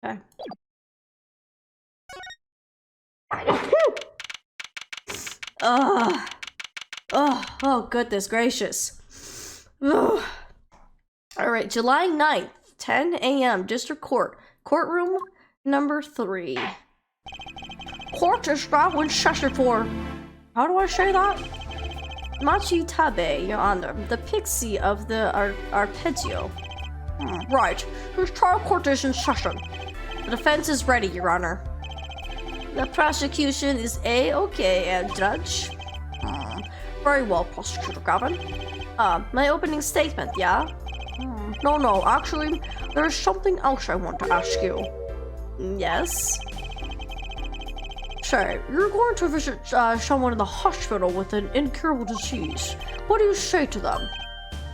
Okay. Ugh. Oh, goodness gracious. Ugh. Alright, July 9th, 10 a.m., District Court. Courtroom number 3. Court is now in session for... How do I say that? Machi Tabe, Your Honor, the pixie of the arpeggio. Right. Whose trial court is in session? The defense is ready, Your Honor. The prosecution is A-okay, and Judge? Very well, Prosecutor Gavin. My opening statement, yeah? No, actually, there's something else I want to ask you. Yes? Say, you're going to visit someone in the hospital with an incurable disease. What do you say to them?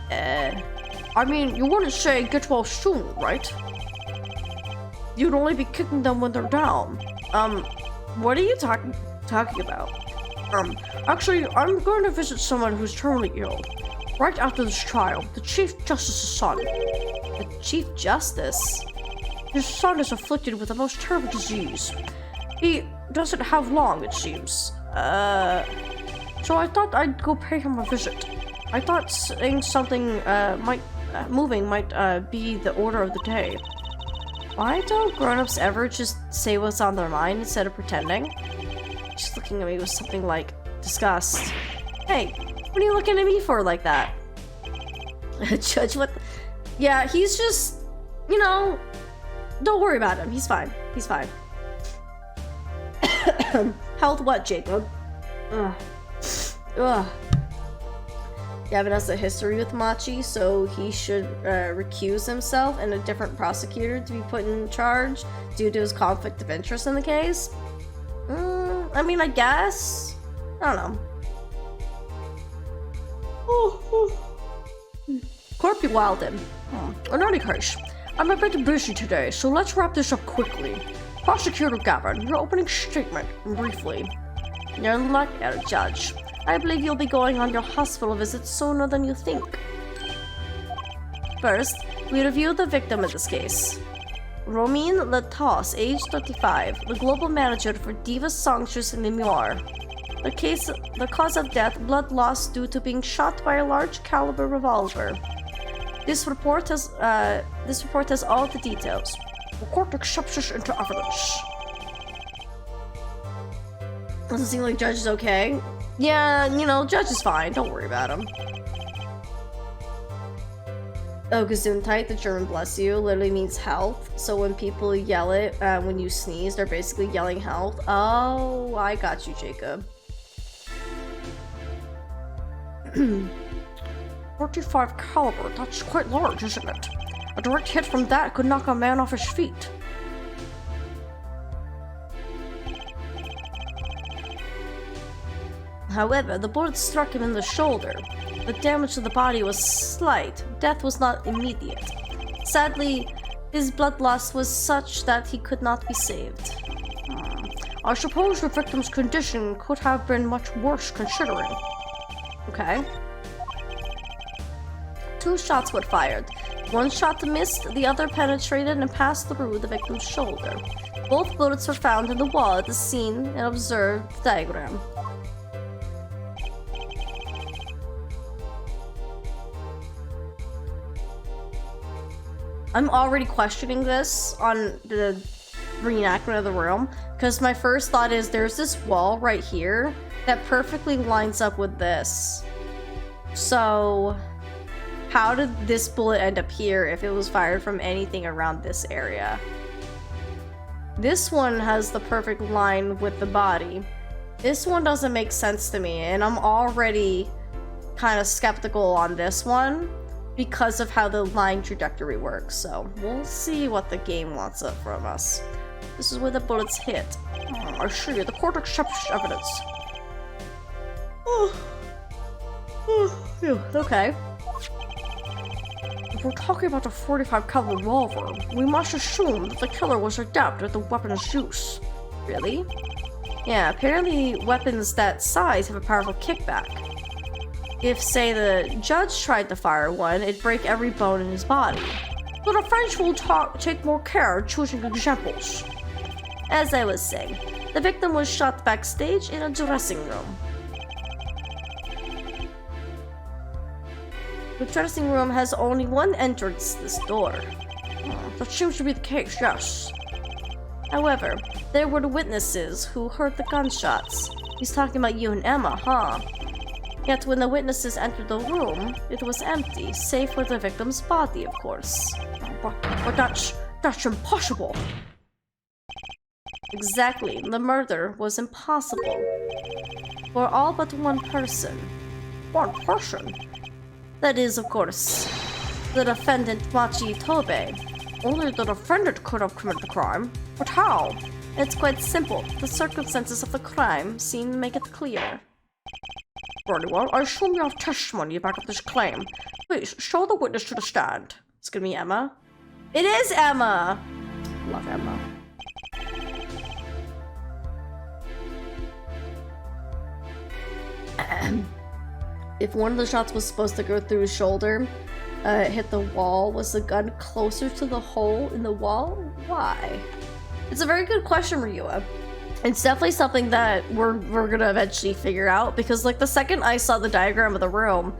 I mean, you wouldn't say get well soon, right? You'd only be kicking them when they're down. What are you talking about? Actually, I'm going to visit someone who's terminally ill. Right after this trial, the Chief Justice's son. The Chief Justice? His son is afflicted with the most terrible disease. He doesn't have long, it seems. So I thought I'd go pay him a visit. I thought saying something moving might be the order of the day. Why don't grown-ups ever just say what's on their mind instead of pretending? She's looking at me with something like disgust. Hey, what are you looking at me for like that? Judge, what? Yeah, he's just, you know, don't worry about him. He's fine. He's fine. Health what, Jacob? Ugh. Gavin has a history with Machi, so he should recuse himself and a different prosecutor to be put in charge due to his conflict of interest in the case. I mean, I guess. I don't know. Corpy Wilden. In any case, I'm a bit busy today, so let's wrap this up quickly. Prosecutor Gavin, your opening statement, briefly. You're in luck, Judge. I believe you'll be going on your hospital visit sooner than you think. First, we review the victim in this case. Romine Latos, age 35, the global manager for Diva Songstress in Lamiroir. The cause of death, blood loss due to being shot by a large caliber revolver. This report has all the details. The court accepts this into evidence. Doesn't seem like Judge is okay. Yeah, you know, Judge is fine. Don't worry about him. Oh, Gesundheit, the German bless you, literally means health. So when people yell it when you sneeze, they're basically yelling health. Oh, I got you, Jacob. 45 caliber, that's quite large, isn't it? A direct hit from that could knock a man off his feet. However, the bullet struck him in the shoulder. The damage to the body was slight. Death was not immediate. Sadly, his blood loss was such that he could not be saved. I suppose the victim's condition could have been much worse considering. Okay. 2 shots were fired. One shot missed, the other penetrated and passed through the victim's shoulder. Both bullets were found in the wall at the scene and observed the diagram. I'm already questioning this on the reenactment of the room, because my first thought is there's this wall right here that perfectly lines up with this. So, how did this bullet end up here if it was fired from anything around this area? This one has the perfect line with the body. This one doesn't make sense to me, and I'm already kind of skeptical on this one because of how the line trajectory works, so we'll see what the game wants up from us. This is where the bullets hit. I see, the court accepts evidence. Okay. If we're talking about a 45 caliber revolver, we must assume that the killer was adept at the weapon's use. Really? Yeah, apparently weapons that size have a powerful kickback. If, say, the judge tried to fire one, it'd break every bone in his body. but the French will take more care choosing examples. As I was saying, the victim was shot backstage in a dressing room. The dressing room has only one entrance, this door. That seems to be the case, yes. However, there were the witnesses who heard the gunshots. He's talking about you and Emma, huh? Yet when the witnesses entered the room, it was empty, save for the victim's body, of course. But that's impossible. Exactly, the murder was impossible. For all but one person. One person? That is, of course, the defendant Machi Tobe. Only the defendant could have committed the crime. But how? It's quite simple. The circumstances of the crime seem to make it clear. Very well, I assume you have testimony to back up this claim. Please, show the witness to the stand. It's gonna be Emma. It is Emma! Love Emma. If one of the shots was supposed to go through his shoulder, hit the wall, was the gun closer to the hole in the wall? Why? It's a very good question, Ryua. It's definitely something that we're gonna eventually figure out, because like the second I saw the diagram of the room,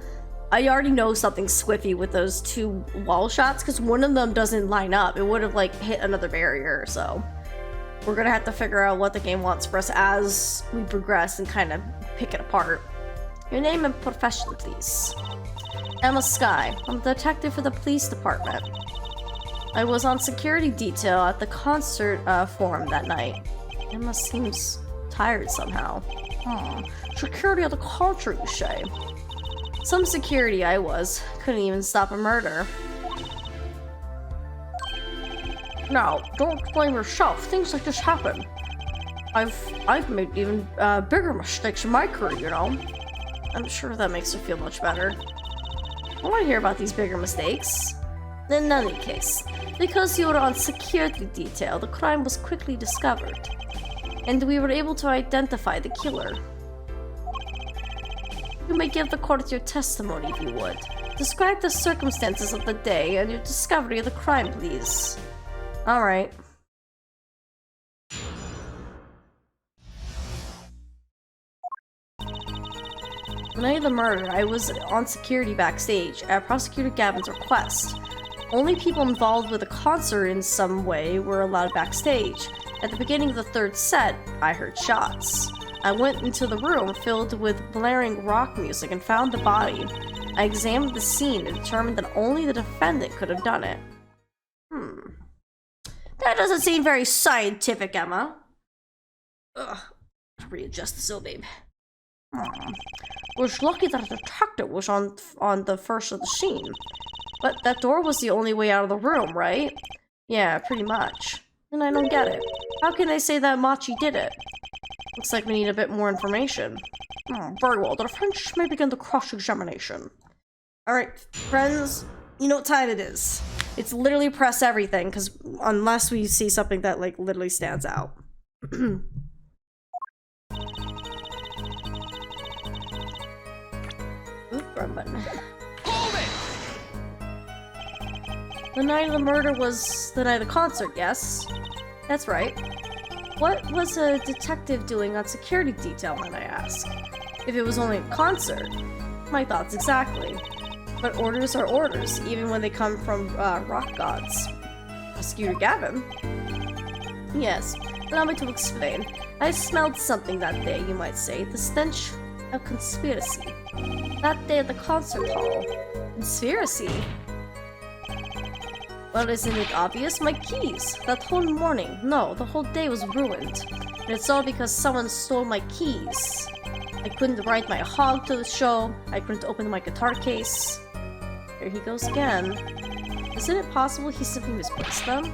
I already know something's squiffy with those two wall shots, because one of them doesn't line up. It would have like hit another barrier, so we're gonna have to figure out what the game wants for us as we progress and kind of pick it apart. Your name and profession, please. Emma Sky. I'm a detective for the police department. I was on security detail at the concert forum that night. Emma seems tired somehow. Security at the concert, you say? Some security I was. Couldn't even stop a murder. Now, don't blame yourself. Things like this happen. I've made even bigger mistakes in my career, you know? I'm sure that makes her feel much better. I want to hear about these bigger mistakes. In any case, because you were on security detail, the crime was quickly discovered. And we were able to identify the killer. You may give the court your testimony if you would. Describe the circumstances of the day and your discovery of the crime, please. Alright. The night of the murder, I was on security backstage at Prosecutor Gavin's request. Only people involved with the concert in some way were allowed backstage. At the beginning of the third set, I heard shots. I went into the room filled with blaring rock music and found the body. I examined the scene and determined that only the defendant could have done it. That doesn't seem very scientific, Emma. Ugh. Readjust the seal, babe. Was lucky that a detective was on the first of the scene. But that door was the only way out of the room, right? Yeah, pretty much. And I don't get it. How can they say that Machi did it? Looks like we need a bit more information. Very well, the defense may begin the cross-examination. Alright, friends, you know what time it is. It's literally press everything, because unless we see something that, like, literally stands out. Oop, wrong button. Hold it! The night of the murder was the night of the concert, yes? That's right. What was a detective doing on security detail, might I ask? If it was only a concert, my thoughts exactly. But orders are orders, even when they come from rock gods. Prosecutor Gavin? Yes, allow me to explain. I smelled something that day, you might say. The stench of conspiracy. That day at the concert hall. Conspiracy? Well, isn't it obvious? My keys! That whole morning, no, the whole day was ruined. And it's all because someone stole my keys. I couldn't ride my hog to the show, I couldn't open my guitar case. Here he goes again. Isn't it possible he simply misplaced them?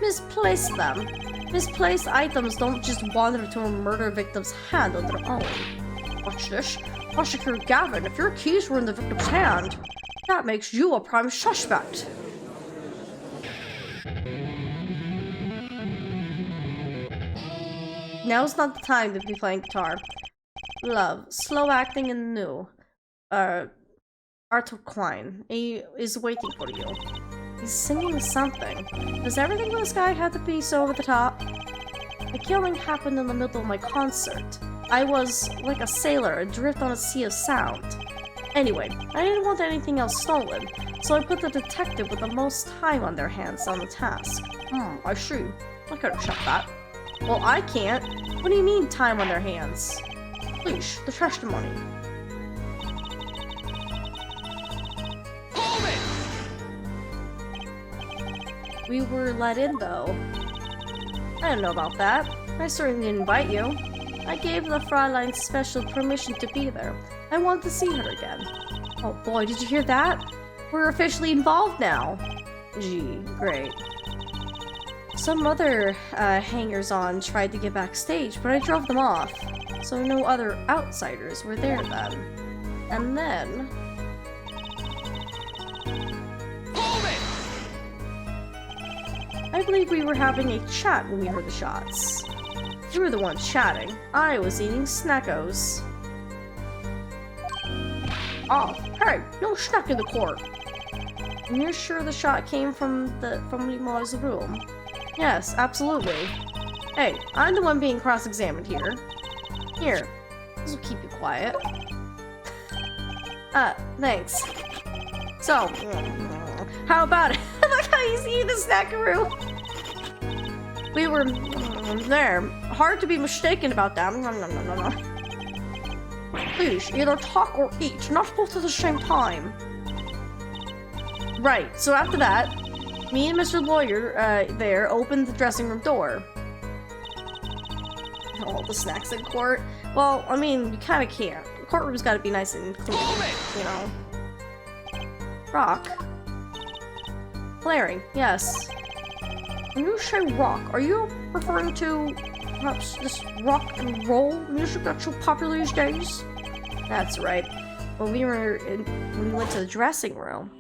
Misplaced them? Misplaced items don't just wander into a murder victim's hand on their own. Watch this. Prosecutor Gavin, if your keys were in the victim's hand, that makes you a prime suspect. Now's not the time to be playing guitar. Love, slow acting and new. Arthur Klein is waiting for you. He's singing something. Does everything with this guy have to be so over the top? The killing happened in the middle of my concert. I was like a sailor adrift on a sea of sound. Anyway, I didn't want anything else stolen, so I put the detective with the most time on their hands on the task. I see. I could have shot that. Well, I can't. What do you mean, time on their hands? Please, the testimony. Hold it! We were let in, though. I didn't know about that. I certainly didn't invite you. I gave the Fräulein special permission to be there. I want to see her again. Oh boy, did you hear that? We're officially involved now. Gee, great. Some other hangers-on tried to get backstage, but I drove them off. So no other outsiders were there then. And then... Hold it! I believe we were having a chat when we heard the shots. You were the one chatting. I was eating snackos. Oh, hey, no snack in the court. And you're sure the shot came from Lamiroir's room? Yes, absolutely. Hey, I'm the one being cross-examined here. Here, this will keep you quiet. Thanks. So, how about it? I like how he's eating the snackaroo. We were there. Hard to be mistaken about that. Please, either talk or eat, not both at the same time. Right, so after that, me and Mr. Lawyer there opened the dressing room door. All the snacks in court. Well, I mean, you kind of can't. The courtroom's got to be nice and clean, you know. Rock. Flaring, yes. When you say rock, are you referring to perhaps this rock and roll music that's so popular these days? That's right. When we went to the dressing room,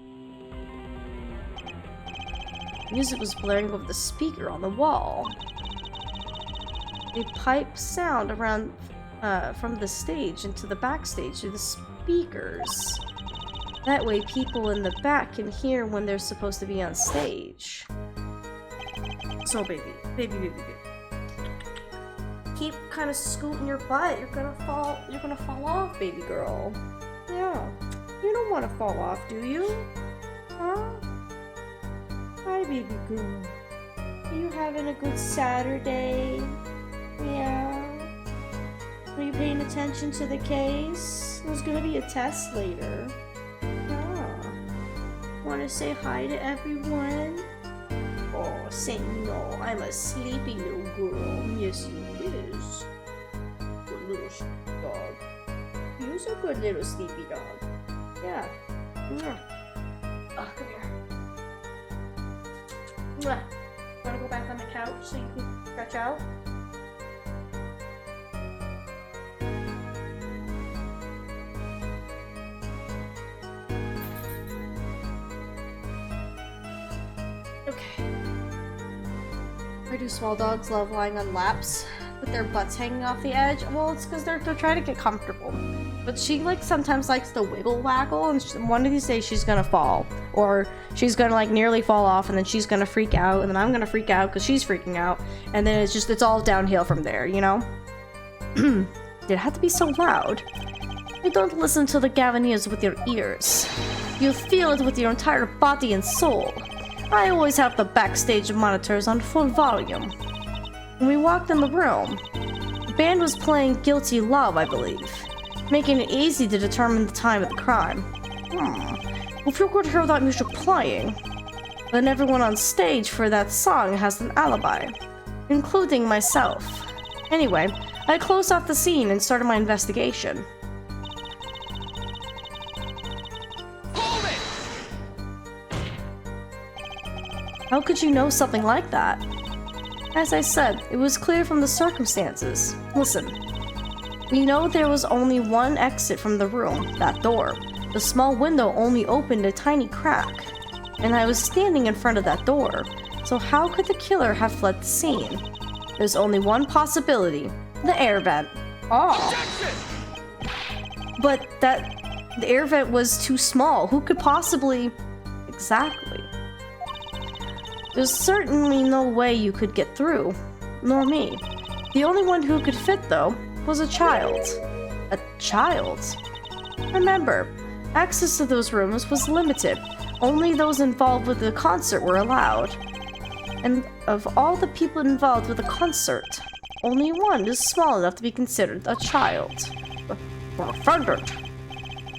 music was blaring over the speaker on the wall. A pipe sound around from the stage into the backstage through the speakers. That way people in the back can hear when they're supposed to be on stage. So baby. Keep kind of scooting your butt. You're gonna fall off, baby girl. Yeah. You don't want to fall off, do you? Huh? Hi, baby girl. Are you having a good Saturday? Yeah. Are you paying attention to the case? There's gonna be a test later. Ah. Wanna say hi to everyone? Oh, say no. I'm a sleepy little girl. Yes, you is. Good little dog. You're a good little sleepy dog. Yeah. Mwah. Oh, come here. Mwah. Wanna go back on the couch so you can stretch out? Okay. Why do small dogs love lying on laps with their butts hanging off the edge? Well, it's because they're trying to get comfortable. But she sometimes likes to wiggle waggle, and one of these days she's gonna fall, or she's gonna nearly fall off, and then she's gonna freak out, and then I'm gonna freak out because she's freaking out, and then it's all downhill from there, you know? Did it have to be so loud? You don't listen to the Gavinias with your ears. You feel it with your entire body and soul. I always have the backstage monitors on full volume. When we walked in the room, the band was playing Guilty Love, I believe, making it easy to determine the time of the crime. If you could hear that music playing, then everyone on stage for that song has an alibi, including myself. Anyway, I closed off the scene and started my investigation. How could you know something like that? As I said, it was clear from the circumstances. Listen, we know there was only one exit from the room, that door. The small window only opened a tiny crack, and I was standing in front of that door. So how could the killer have fled the scene? There's only one possibility, the air vent. Oh. But the air vent was too small. Who could possibly... Exactly. There's certainly no way you could get through, nor me. The only one who could fit, though, was a child. A child? Remember, access to those rooms was limited. Only those involved with the concert were allowed. And of all the people involved with the concert, only one is small enough to be considered a child. Defendant!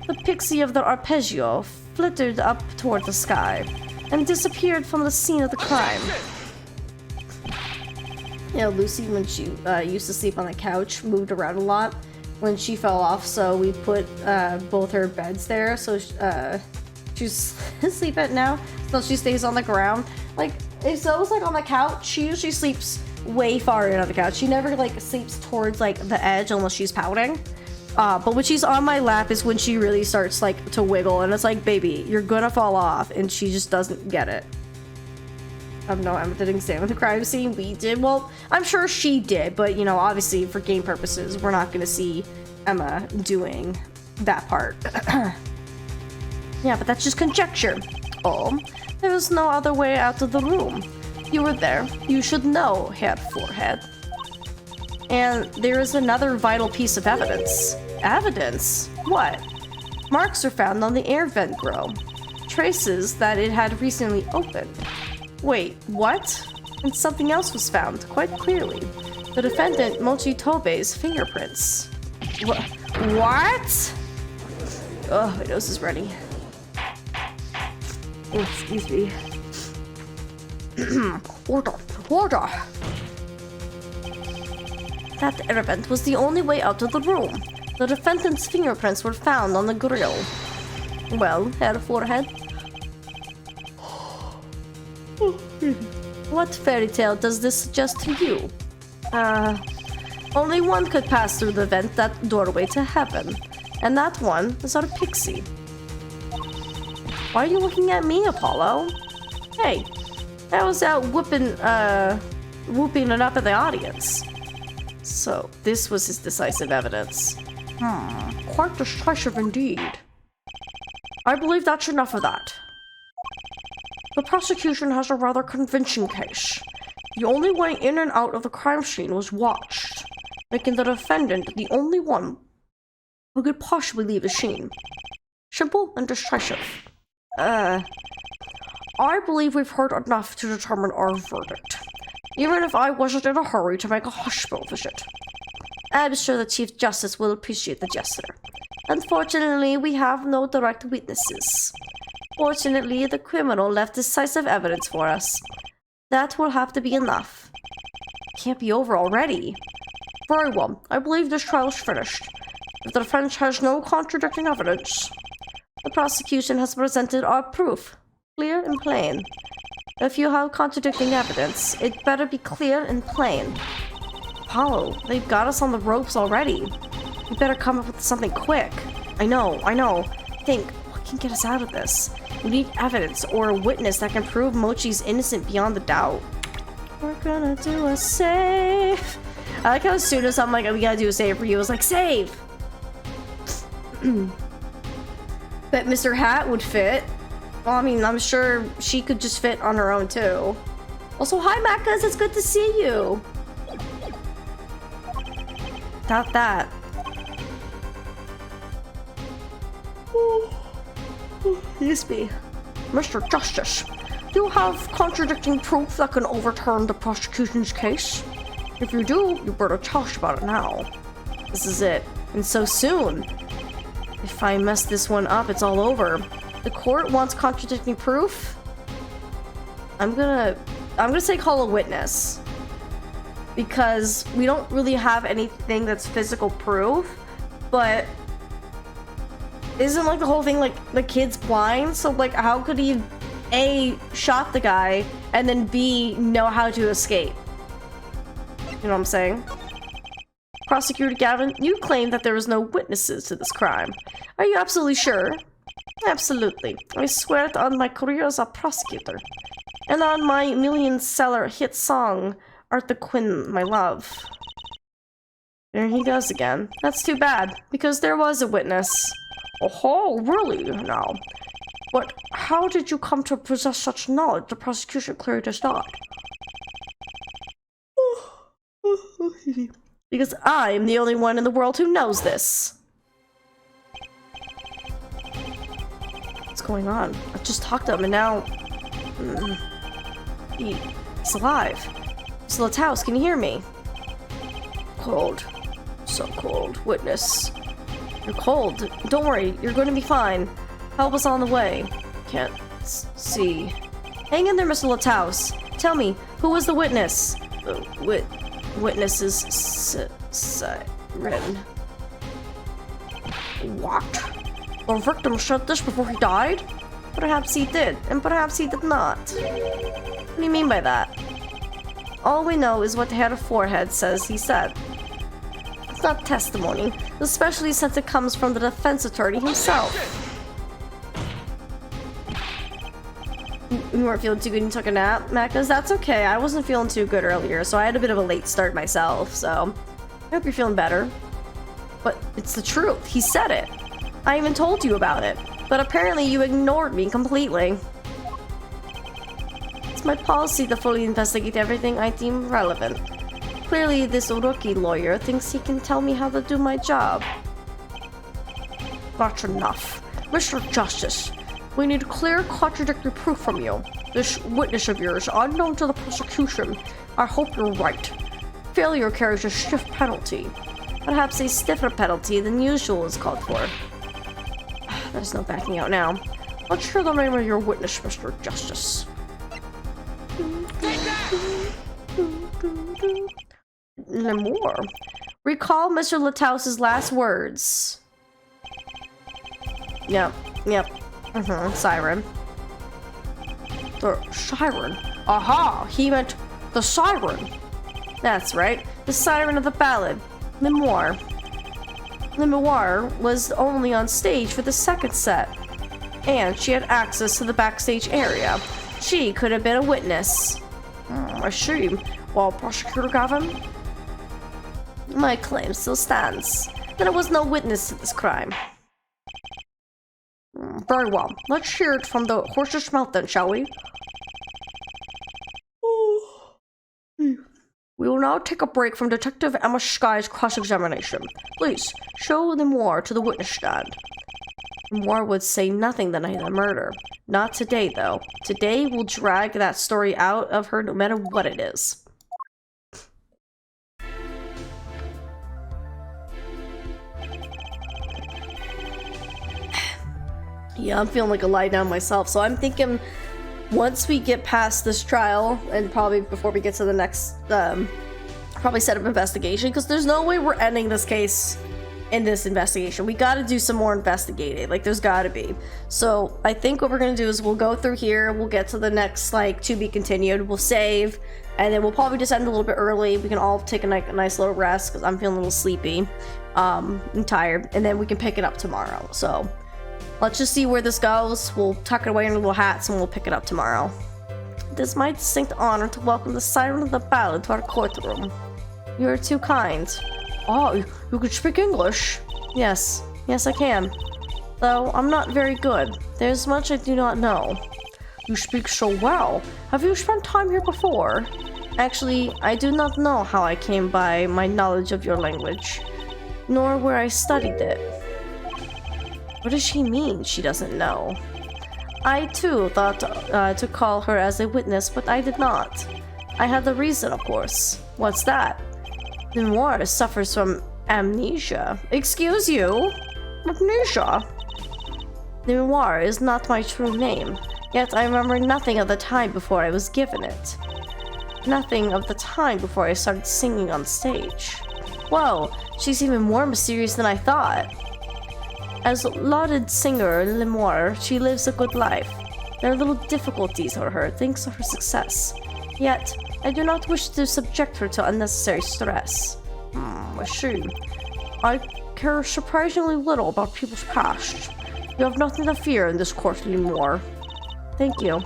The pixie of the arpeggio flittered up toward the sky and disappeared from the scene of the crime. You know, Lucy, when she used to sleep on the couch, moved around a lot when she fell off, so we put both her beds there, so she's asleep at now, so she stays on the ground. Like, if Zoe's like on the couch, she usually sleeps way far in on the couch. She never like sleeps towards like the edge unless she's pouting. But when she's on my lap is when she really starts like to wiggle, and it's like, baby, you're gonna fall off, and she just doesn't get it. No, Emma didn't examine the crime scene. We did. Well, I'm sure she did, but you know, obviously for game purposes, we're not gonna see Emma doing that part. Yeah, but that's just conjecture. Oh, there was no other way out of the room. You were there. You should know, Herr Forehead. And there is another vital piece of evidence. Evidence? What? Marks are found on the air vent grill. Traces that it had recently opened. Wait, what? And something else was found, quite clearly. The defendant, Mochi Tobe's fingerprints. What? Oh, my nose is runny. Oh, excuse me. Order! That air vent was the only way out of the room. The defendant's fingerprints were found on the grill. Well, Herr Forehead? What fairy tale does this suggest to you? Only one could pass through the vent, that doorway to heaven. And that one is our pixie. Why are you looking at me, Apollo? Hey, I was out whooping it up in the audience. So, this was his decisive evidence. Quite decisive indeed. I believe that's enough of that. The prosecution has a rather convincing case. The only way in and out of the crime scene was watched, making the defendant the only one who could possibly leave the scene. Simple and decisive. I believe we've heard enough to determine our verdict, even if I wasn't in a hurry to make a hospital visit. I'm sure the Chief Justice will appreciate the gesture. Unfortunately, we have no direct witnesses. Fortunately, the criminal left decisive evidence for us. That will have to be enough. Can't be over already. Very well. I believe this trial's finished. If the defense has no contradicting evidence, the prosecution has presented our proof, clear and plain. If you have contradicting evidence, it better be clear and plain. Apollo, they've got us on the ropes already. We better come up with something quick. I know. Think, what can get us out of this? We need evidence or a witness that can prove Mochi's innocent beyond the doubt. We're gonna do a save. I like how as soon as I'm like, we gotta do a save for you, it's like, save! Bet Mr. Hat would fit. Well, I mean, I'm sure she could just fit on her own too. Also, hi Macas, it's good to see you. Without that. Excuse me. Mr. Justice, do you have contradicting proof that can overturn the prosecution's case? If you do, you better tell us about it now. This is it. And so soon. If I mess this one up, it's all over. The court wants contradicting proof? I'm gonna say call a witness. Because we don't really have anything that's physical proof, but isn't like the whole thing like the kid's blind? So like how could he A, shot the guy and then B, know how to escape? You know what I'm saying? Prosecutor Gavin, you claim that there was no witnesses to this crime. Are you absolutely sure? Absolutely. I swear it on my career as a prosecutor. And on my million-seller hit song, Art the Quinn, My Love. There he goes again. That's too bad, because there was a witness. Oh, really? Now, But how did you come to possess such knowledge the prosecution clearly does not? Because I'm the only one in the world who knows this. What's going on? I just talked to him and now... he's alive. Mr. Lataus, can you hear me? Cold. So cold. Witness. You're cold. Don't worry, you're going to be fine. Help us on the way. Can't see. Hang in there, Mr. Lataus. Tell me, who was the witness? Witness is Siren. What? The victim said this before he died? Perhaps he did, and perhaps he did not. What do you mean by that? All we know is what Herr Forehead says he said. It's not testimony, especially since it comes from the defense attorney himself. You weren't feeling too good and you took a nap, Magnus? That's okay. I wasn't feeling too good earlier, so I had a bit of a late start myself, so I hope you're feeling better. But it's the truth. He said it. I even told you about it, but apparently you ignored me completely. It's my policy to fully investigate everything I deem relevant. Clearly, this rookie lawyer thinks he can tell me how to do my job. That's enough. Mr. Justice, we need clear, contradictory proof from you. This witness of yours, unknown to the prosecution. I hope you're right. Failure carries a stiff penalty. Perhaps a stiffer penalty than usual is called for. There's no backing out now. Let's hear the name of your witness, Mr. Justice. Lamiroir. Recall Mr. Lataus' last words. Yep. Siren. The siren. Aha! He meant the siren. That's right. The siren of the ballad. Lamiroir. Lamiroir was only on stage for the second set. And she had access to the backstage area. She could have been a witness. I see. Well, Prosecutor Gavin? My claim still stands. That I was no witness to this crime. Very well. Let's hear it from the horse's mouth then, shall we? We will now take a break from Detective Emma Sky's cross-examination. Please, show Lamiroir to the witness stand. Lamiroir would say nothing the night of the murder. Not today, though. Today, we'll drag that story out of her no matter what it is. Yeah, I'm feeling like a lie down myself, so I'm thinking once we get past this trial, and probably before we get to the next, probably set up investigation, because there's no way we're ending this case in this investigation. We gotta do some more investigating, like there's gotta be. So I think what we're gonna do is we'll go through here, we'll get to the next, like, to be continued, we'll save, and then we'll probably just end a little bit early. We can all take a nice little rest, because I'm feeling a little sleepy, and tired, and then we can pick it up tomorrow, so. Let's just see where this goes. We'll tuck it away in our little hats and we'll pick it up tomorrow. It is my distinct honor to welcome the siren of the ballad to our courtroom. You are too kind. Oh, you can speak English? Yes, I can. Though I'm not very good. There's much I do not know. You speak so well. Have you spent time here before? Actually, I do not know how I came by my knowledge of your language, nor where I studied it. What does she mean she doesn't know? I too thought to call her as a witness, but I did not. I had the reason, of course. What's that? Lamiroir suffers from amnesia. Excuse you? Amnesia? Lamiroir is not my true name, yet I remember nothing of the time before I was given it. Nothing of the time before I started singing on stage. Whoa, she's even more mysterious than I thought. As lauded singer Lamiroir, she lives a good life. There are little difficulties for her thanks to her success. Yet, I do not wish to subject her to unnecessary stress. I see. I care surprisingly little about people's past. You have nothing to fear in this court, Lamiroir. Thank you.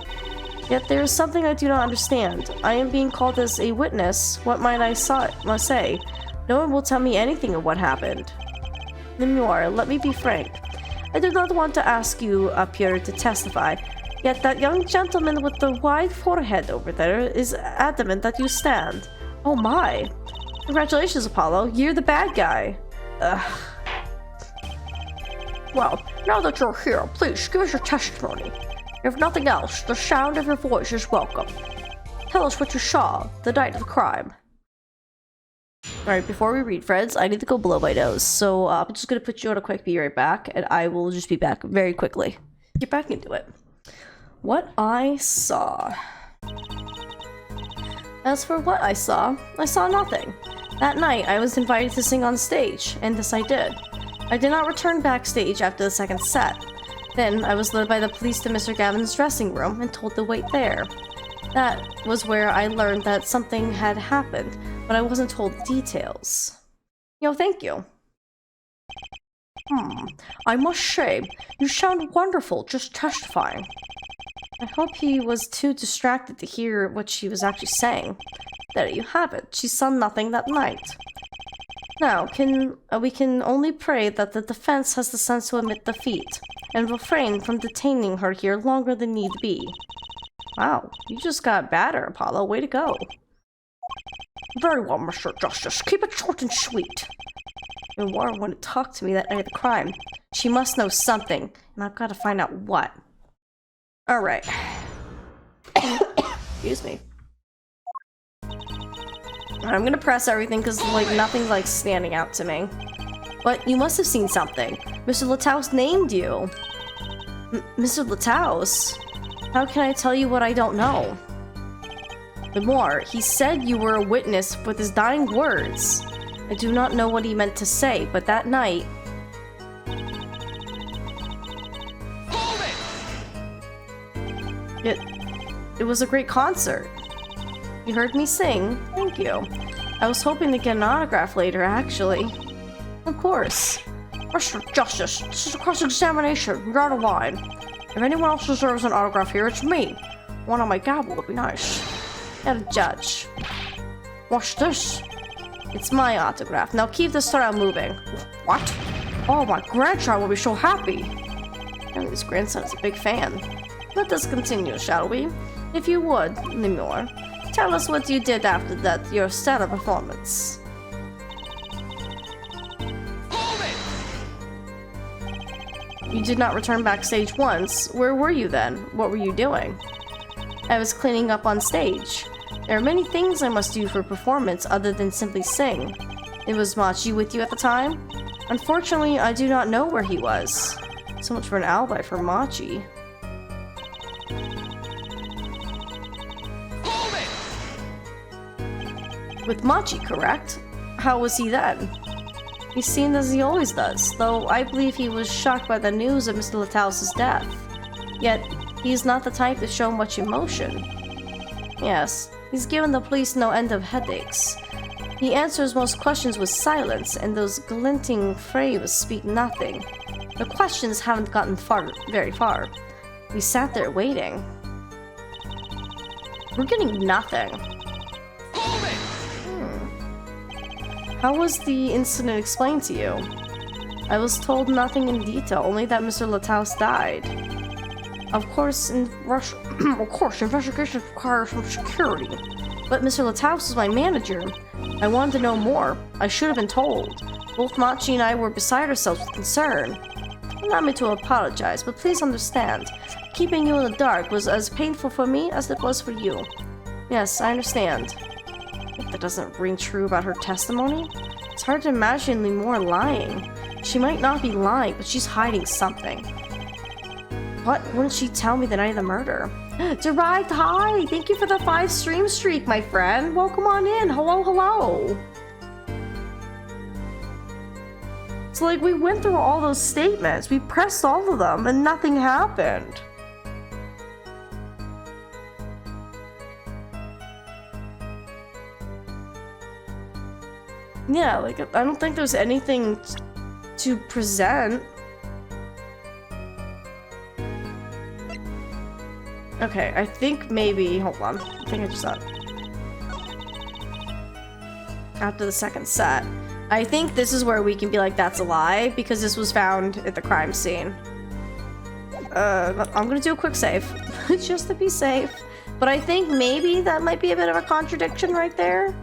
Yet there is something I do not understand. I am being called as a witness. What might I say? No one will tell me anything of what happened. Lamiroir, let me be frank. I do not want to ask you up here to testify, yet that young gentleman with the wide forehead over there is adamant that you stand. Oh my. Congratulations, Apollo. You're the bad guy. Ugh. Well, now that you're here, please give us your testimony. If nothing else, the sound of your voice is welcome. Tell us what you saw the night of the crime. Alright, before we read, friends, I need to go blow my nose. So I'm just going to put you on a quick be right back, and I will just be back very quickly. Get back into it. What I saw. As for what I saw nothing. That night, I was invited to sing on stage, and this I did. I did not return backstage after the second set. Then, I was led by the police to Mr. Gavin's dressing room and told to wait there. That was where I learned that something had happened, but I wasn't told the details. Thank you. I must say, you sound wonderful just testifying. I hope he was too distracted to hear what she was actually saying. There you have it. She saw nothing that night. Now, we can only pray that the defense has the sense to admit defeat, and refrain from detaining her here longer than need be. Wow, you just got better, Apollo. Way to go. Very well, Mr. Justice. Keep it short and sweet. Lamiroir wouldn't talk to me that night of the crime. She must know something, and I've got to find out what. Alright. Excuse me. I'm gonna press everything because, nothing's, standing out to me. But you must have seen something. Mr. Lataus named you. Mr. Lataus? How can I tell you what I don't know? Lamiroir, he said you were a witness with his dying words. I do not know what he meant to say, but that night... It was a great concert. You heard me sing? Thank you. I was hoping to get an autograph later, actually. Of course. Mr. Justice, this is a cross-examination. You're out of line. If anyone else deserves an autograph here, it's me. One on my gavel would be nice. You're a judge. What's this? It's my autograph. Now keep the story moving. What? Oh, my grandchild will be so happy. And his grandson is a big fan. Let us continue, shall we? If you would, Lamiroir, tell us what you did after that, your stellar performance. You did not return backstage once. Where were you then? What were you doing? I was cleaning up on stage. There are many things I must do for performance other than simply sing. It was Machi with you at the time? Unfortunately, I do not know where he was. So much for an alibi for Machi. With Machi, correct? How was he then? He seemed as he always does, though I believe he was shocked by the news of Mr. Lataus' death. Yet, he is not the type to show much emotion. Yes, he's given the police no end of headaches. He answers most questions with silence, and those glinting frames speak nothing. The questions haven't gotten very far. We sat there waiting. We're getting nothing. How was the incident explained to you? I was told nothing in detail, only that Mr. Lataus died. Of course, investigations require some security. But Mr. Lataus was my manager. I wanted to know more. I should have been told. Both Machi and I were beside ourselves with concern. Allow me to apologize, but please understand. Keeping you in the dark was as painful for me as it was for you. Yes, I understand. If that doesn't ring true about her testimony, it's hard to imagine Lamiroir lying. She might not be lying, but she's hiding something. What wouldn't she tell me the night of the murder? Derived, hi! Thank you for the 5 stream streak, my friend. Welcome on in. Hello, hello. So, we went through all those statements. We pressed all of them, and nothing happened. Yeah, I don't think there's anything to present. Okay, I think maybe, hold on, I think I just saw it. After the second set, I think this is where we can be like, that's a lie, because this was found at the crime scene. I'm gonna do a quick save, just to be safe. But I think maybe that might be a bit of a contradiction right there.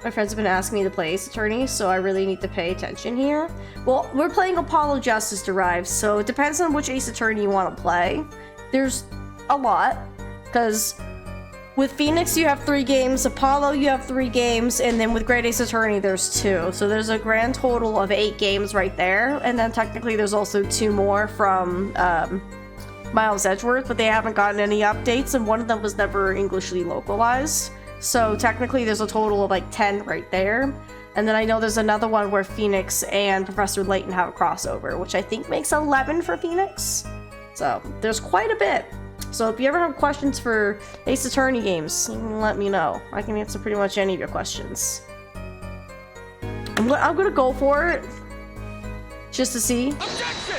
My friends have been asking me to play Ace Attorney, so I really need to pay attention here. Well, we're playing Apollo Justice Derived, so it depends on which Ace Attorney you want to play. There's a lot, because with Phoenix you have 3 games, Apollo you have 3 games, and then with Great Ace Attorney there's 2. So there's a grand total of 8 games right there, and then technically there's also 2 more from Miles Edgeworth, but they haven't gotten any updates, and one of them was never Englishly localized. So technically there's a total of like 10 right there. And then I know there's another one where Phoenix and Professor Layton have a crossover, which I think makes 11 for Phoenix. So there's quite a bit. So if you ever have questions for Ace Attorney games, you can let me know. I can answer pretty much any of your questions. I'm gonna go for it, just to see. Objection!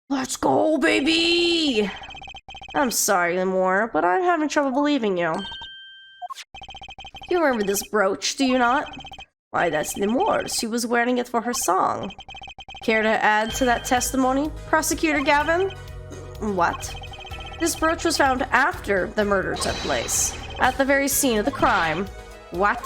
Let's go, baby! I'm sorry, Lamiroir, but I'm having trouble believing you. You remember this brooch, do you not? Why, that's Lamiroir's. She was wearing it for her song. Care to add to that testimony, Prosecutor Gavin? What? This brooch was found after the murder took place, at the very scene of the crime. What?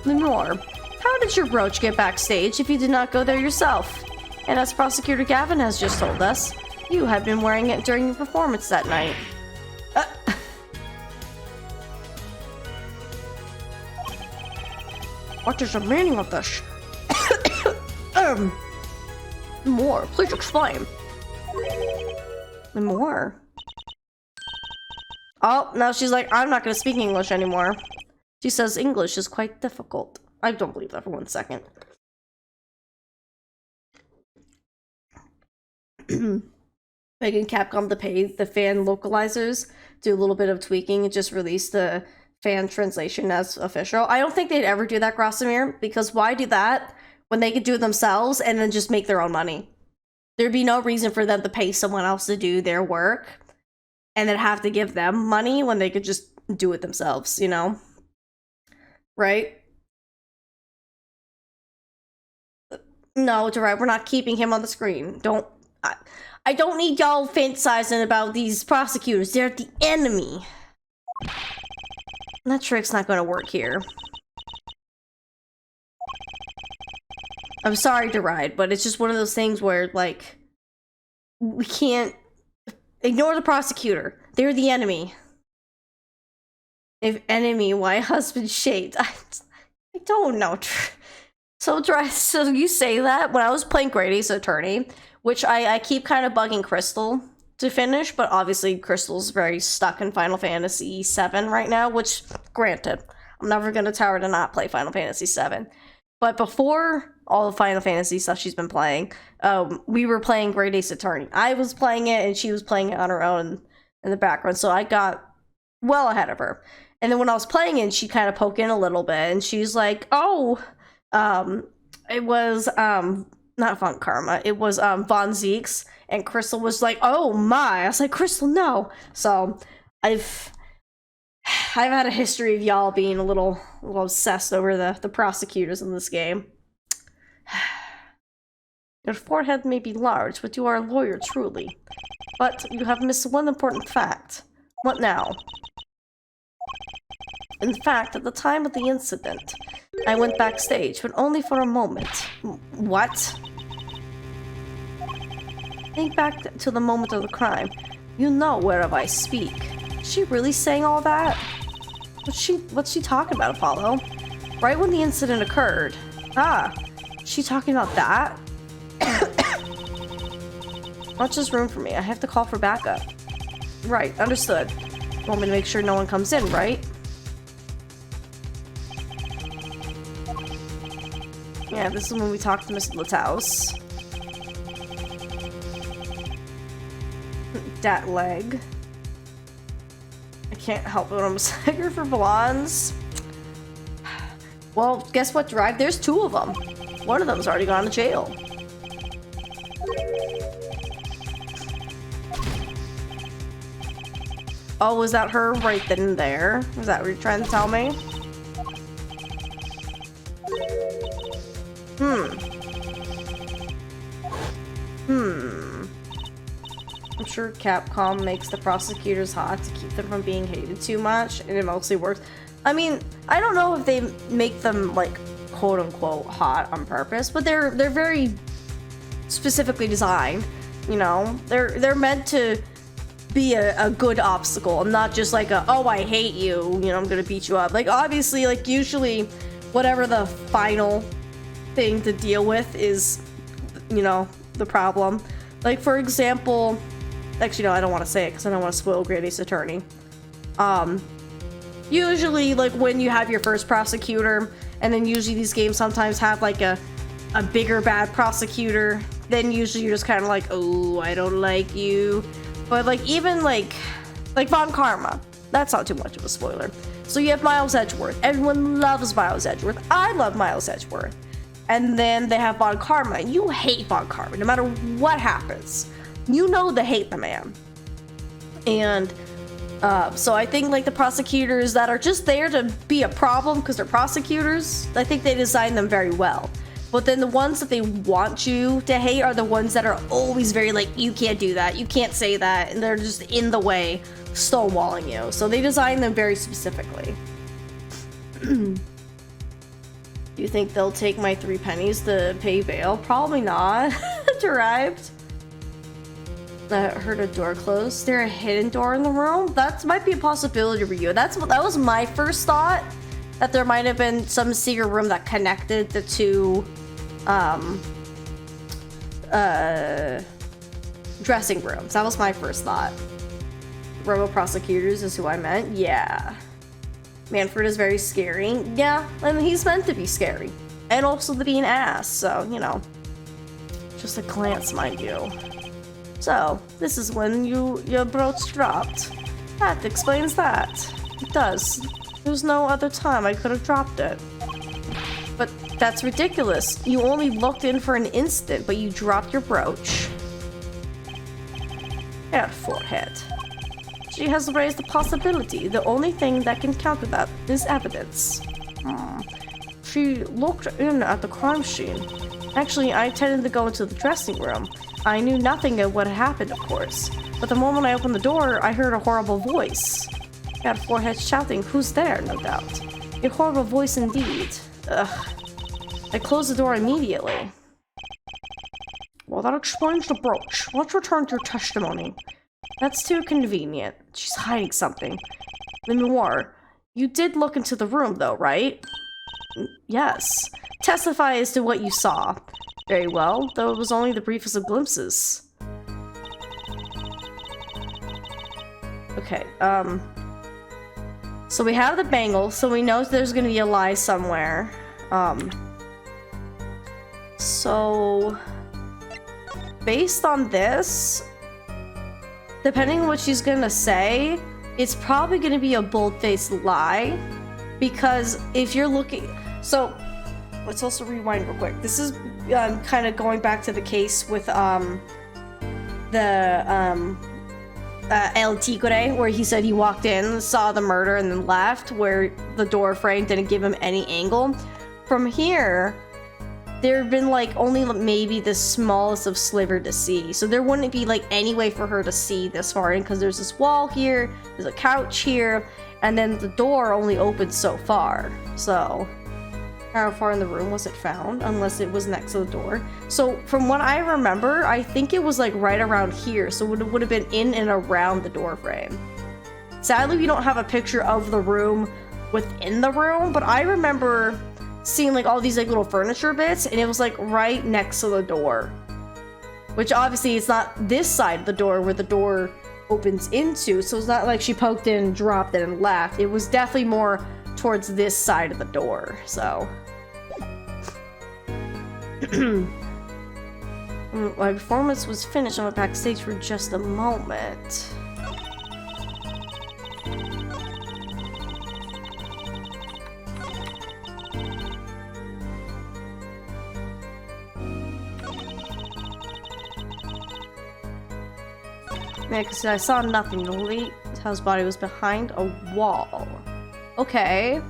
Lamiroir, how did your brooch get backstage if you did not go there yourself? And as Prosecutor Gavin has just told us, you had been wearing it during your performance that night. What is the meaning of this? More, please explain. More. Oh, now she's like, I'm not gonna speak English anymore. She says English is quite difficult. I don't believe that for 1 second. Begging Capcom to pay the fan localizers, do a little bit of tweaking, and just release the fan translation as official. I don't think they'd ever do that, Grossimir, because why do that when they could do it themselves and then just make their own money? There'd be no reason for them to pay someone else to do their work and then have to give them money when they could just do it themselves, you know? Right? No, it's alright, we're not keeping him on the screen. I don't need y'all fantasizing about these prosecutors. They're the enemy. That trick's not gonna work here. I'm sorry to ride, but it's just one of those things where, like, we can't ignore the prosecutor. They're the enemy. If enemy, why husband shade? I don't know. So you say that when I was playing Great Ace Attorney, which I keep kind of bugging Crystal to finish, but obviously Crystal's very stuck in Final Fantasy VII right now, which, granted, I'm never going to tell her to not play Final Fantasy VII. But before all the Final Fantasy stuff she's been playing, we were playing Great Ace Attorney. I was playing it, and she was playing it on her own in the background, so I got well ahead of her. And then when I was playing it, she kind of poked in a little bit, and she's like, oh, it was, not Von Karma, it was, Von Zeeks, and Crystal was like, oh my. I was like, Crystal, no. So, I've had a history of y'all being a little obsessed over the prosecutors in this game. Your forehead may be large, but you are a lawyer, truly. But you have missed one important fact. What now? In fact, at the time of the incident, I went backstage, but only for a moment. What? Think back to the moment of the crime. You know whereof I speak. Is she really saying all that? What's she talking about, Apollo? Right when the incident occurred. Ah, is she talking about that? Not just room for me. I have to call for backup. Right, understood. You want me to make sure no one comes in, right? Yeah, this is when we talk to Mr. Lataus. Dat leg. I can't help it when I'm sucker for blondes. Well, guess what, Drive? There's 2 of them. One of them's already gone to jail. Oh, was that her right then and there? Is that what you're trying to tell me? sure Capcom makes the prosecutors hot to keep them from being hated too much, and it mostly works. I mean, I don't know if they make them, like, quote-unquote hot on purpose, but they're very specifically designed, you know? They're meant to be a good obstacle, and not just like a, oh, I hate you, you know, I'm gonna beat you up. Like, obviously, like, usually, whatever the final thing to deal with is, you know, the problem. Like, for example, actually, no, I don't want to say it because I don't want to spoil Great Ace Attorney. Usually, like, when you have your first prosecutor, and then usually these games sometimes have, like, a bigger bad prosecutor, then usually you're just kind of like, oh, I don't like you. But, like, even, like Von Karma, that's not too much of a spoiler. So you have Miles Edgeworth. Everyone loves Miles Edgeworth. I love Miles Edgeworth. And then they have Von Karma. You hate Von Karma, no matter what happens. You know they hate the man. And so I think, like, the prosecutors that are just there to be a problem because they're prosecutors, I think they design them very well. But then the ones that they want you to hate are the ones that are always very like, you can't do that, you can't say that, and they're just in the way, stonewalling you. So they design them very specifically. Do you think they'll take my 3 pennies to pay bail? Probably not. Derived. I heard a door close. Is there a hidden door in the room? That might be a possibility for you. That was my first thought. That there might have been some secret room that connected the two dressing rooms. That was my first thought. Rebel prosecutors is who I meant. Yeah. Manfred is very scary. Yeah, I mean, he's meant to be scary. And also to be an ass, so, you know. Just a glance, mind you. So, this is when your brooch dropped. That explains that. It does. There's no other time I could have dropped it. But that's ridiculous. You only looked in for an instant, but you dropped your brooch. Her forehead. She has raised the possibility. The only thing that can counter that is evidence. She looked in at the crime scene. Actually, I intended to go into the dressing room. I knew nothing of what had happened, of course. But the moment I opened the door, I heard a horrible voice. Her forehead shouting, "Who's there?" no doubt. A horrible voice indeed. Ugh. I closed the door immediately. Well, that explains the brooch. Let's return to your testimony. That's too convenient. She's hiding something. Lamiroir, you did look into the room, though, right? Yes. Testify as to what you saw. Very well, though it was only the briefest of glimpses. Okay, so we have the bangle, so we know there's gonna be a lie somewhere. So based on this, depending on what she's gonna say, it's probably gonna be a bold-faced lie, because if you're looking, so let's also rewind real quick. This is kind of going back to the case with El Tigre, where he said he walked in, saw the murder, and then left, where the door frame didn't give him any angle. From here, there have been like only maybe the smallest of sliver to see, so there wouldn't be like any way for her to see this far in, because there's this wall here, there's a couch here, and then the door only opens so far. So how far in the room was it found, unless it was next to the door? So from what I remember, I think it was like right around here, so it would have been in and around the door frame. Sadly, we don't have a picture of the room within the room, but I remember seeing like all these like little furniture bits, and it was like right next to the door, which obviously it's not this side of the door where the door opens into, so it's not like she poked in, dropped it, and left. It was definitely more towards this side of the door. So my performance was finished. I went backstage for just a moment. Yeah, because I saw nothing. The Lighthouse body was behind a wall. Okay.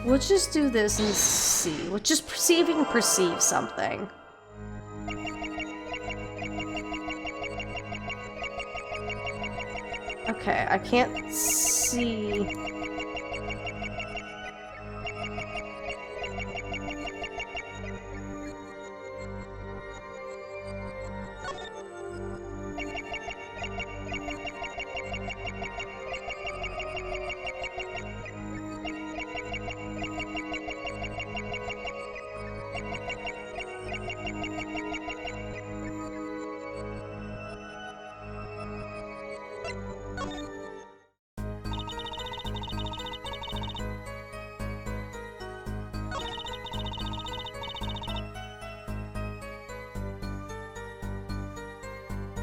We'll just do this and see. We'll just see if we can perceive something. Okay, I can't see.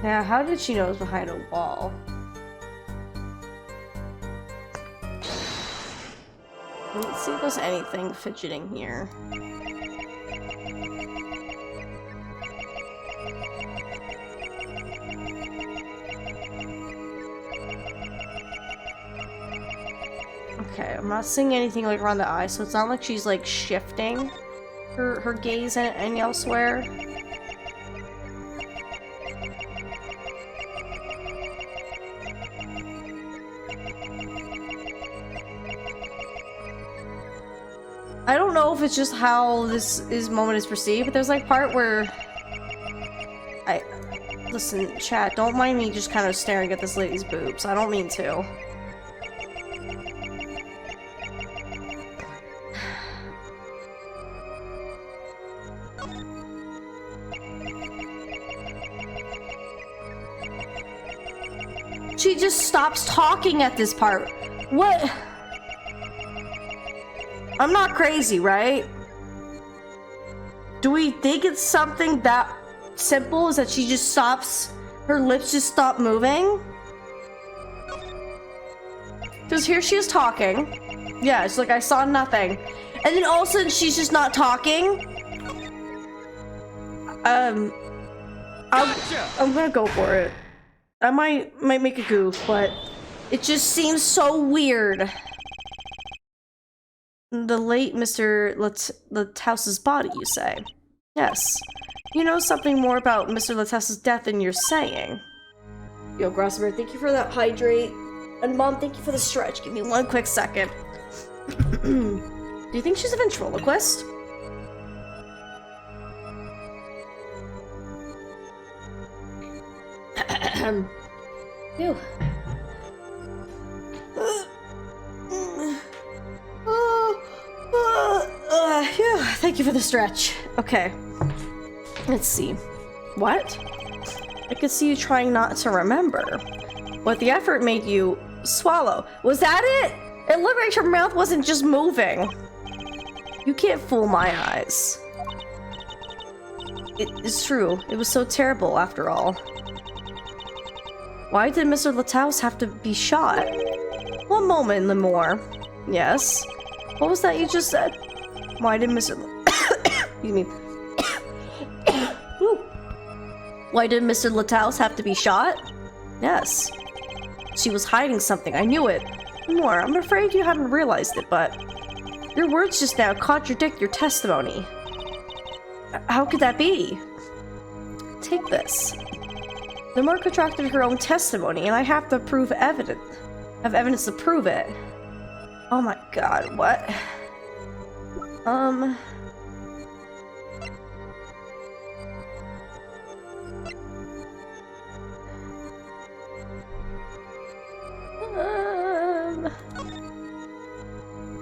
Yeah, how did she know it was behind a wall? Let's see if there's anything fidgeting here. Okay, I'm not seeing anything like around the eye, so it's not like she's like shifting her gaze any elsewhere. I don't know if it's just how this moment is perceived, but there's like part where listen, chat, don't mind me just kind of staring at this lady's boobs. I don't mean to. She just stops talking at this part. What? I'm not crazy, right? Do we think it's something that simple? Is that she just stops, her lips just stop moving? Because here she is talking. Yeah, it's like I saw nothing. And then all of a sudden she's just not talking. I'm gonna go for it. I might make a goof, but it just seems so weird. The late Mr. Latouse's body, you say? Yes. You know something more about Mr. Latouse's death than you're saying. Yo, Grossenberg, thank you for that hydrate. And Mom, thank you for the stretch. Give me one quick second. Do you think she's a ventriloquist? Ew. Phew, thank you for the stretch. Okay. Let's see. What? I could see you trying not to remember. What the effort made you swallow. Was that it? It looked like your mouth wasn't just moving. You can't fool my eyes. It is true. It was so terrible after all. Why did Mr. Latouse have to be shot? One moment, Lamore. Yes? What was that you just said? Why did Mr. Excuse me. Why did Mr. Latouse have to be shot? Yes. She was hiding something. I knew it. More. I'm afraid you haven't realized it, but your words just now contradict your testimony. How could that be? Take this. Lamore contracted her own testimony, and I have to prove evidence. Have evidence to prove it. Oh my god, what?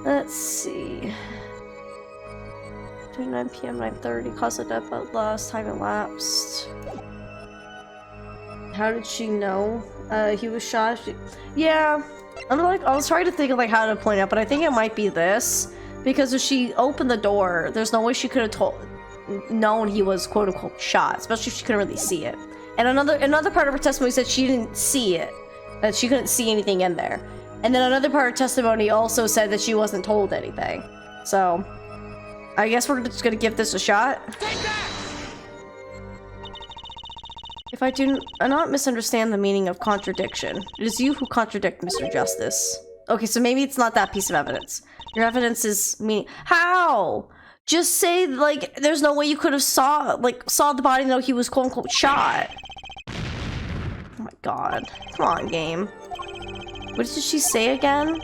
Let's see. Between 9 PM 9:30, cause of death but lost, time elapsed. How did she know? He was shot. Yeah, I was trying to think of like how to point out, but I think it might be this. Because if she opened the door, there's no way she could have known he was quote unquote shot, especially if she couldn't really see it. And another part of her testimony said she didn't see it, that she couldn't see anything in there. And then another part of her testimony also said that she wasn't told anything. So, I guess we're just gonna give this a shot. If I do not misunderstand the meaning of contradiction, it is you who contradict, Mr. Justice. Okay, so maybe it's not that piece of evidence. Your evidence is me. How? Just say, like, there's no way you could have saw the body and know he was quote-unquote shot. Oh my god. Come on, game. What did she say again?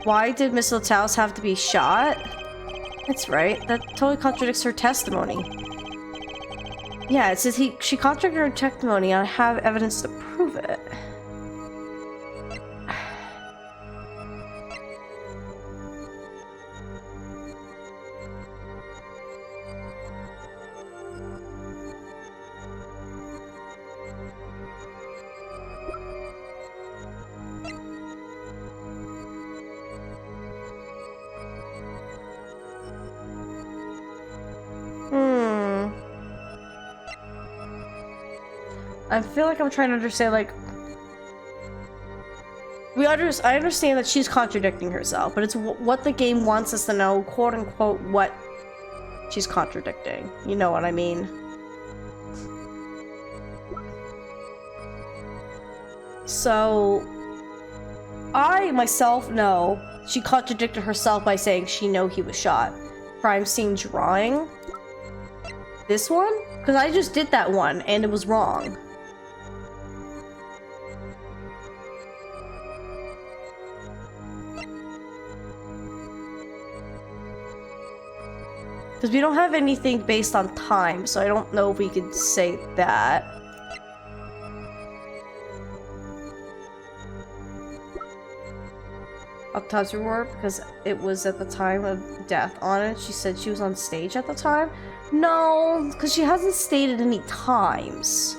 Why did Miss Lataus have to be shot? That's right. That totally contradicts her testimony. Yeah, it says she contradicted her testimony and I have evidence to prove it. I feel like I'm trying to understand, like... I understand that she's contradicting herself, but it's what the game wants us to know, quote-unquote, what she's contradicting. You know what I mean? So... I, myself, know she contradicted herself by saying she knew he was shot. Crime scene drawing? This one? Because I just did that one, and it was wrong. Because we don't have anything based on time, so I don't know if we could say that. Autopsy report, because it was at the time of death on it. She said she was on stage at the time. No, because she hasn't stated any times.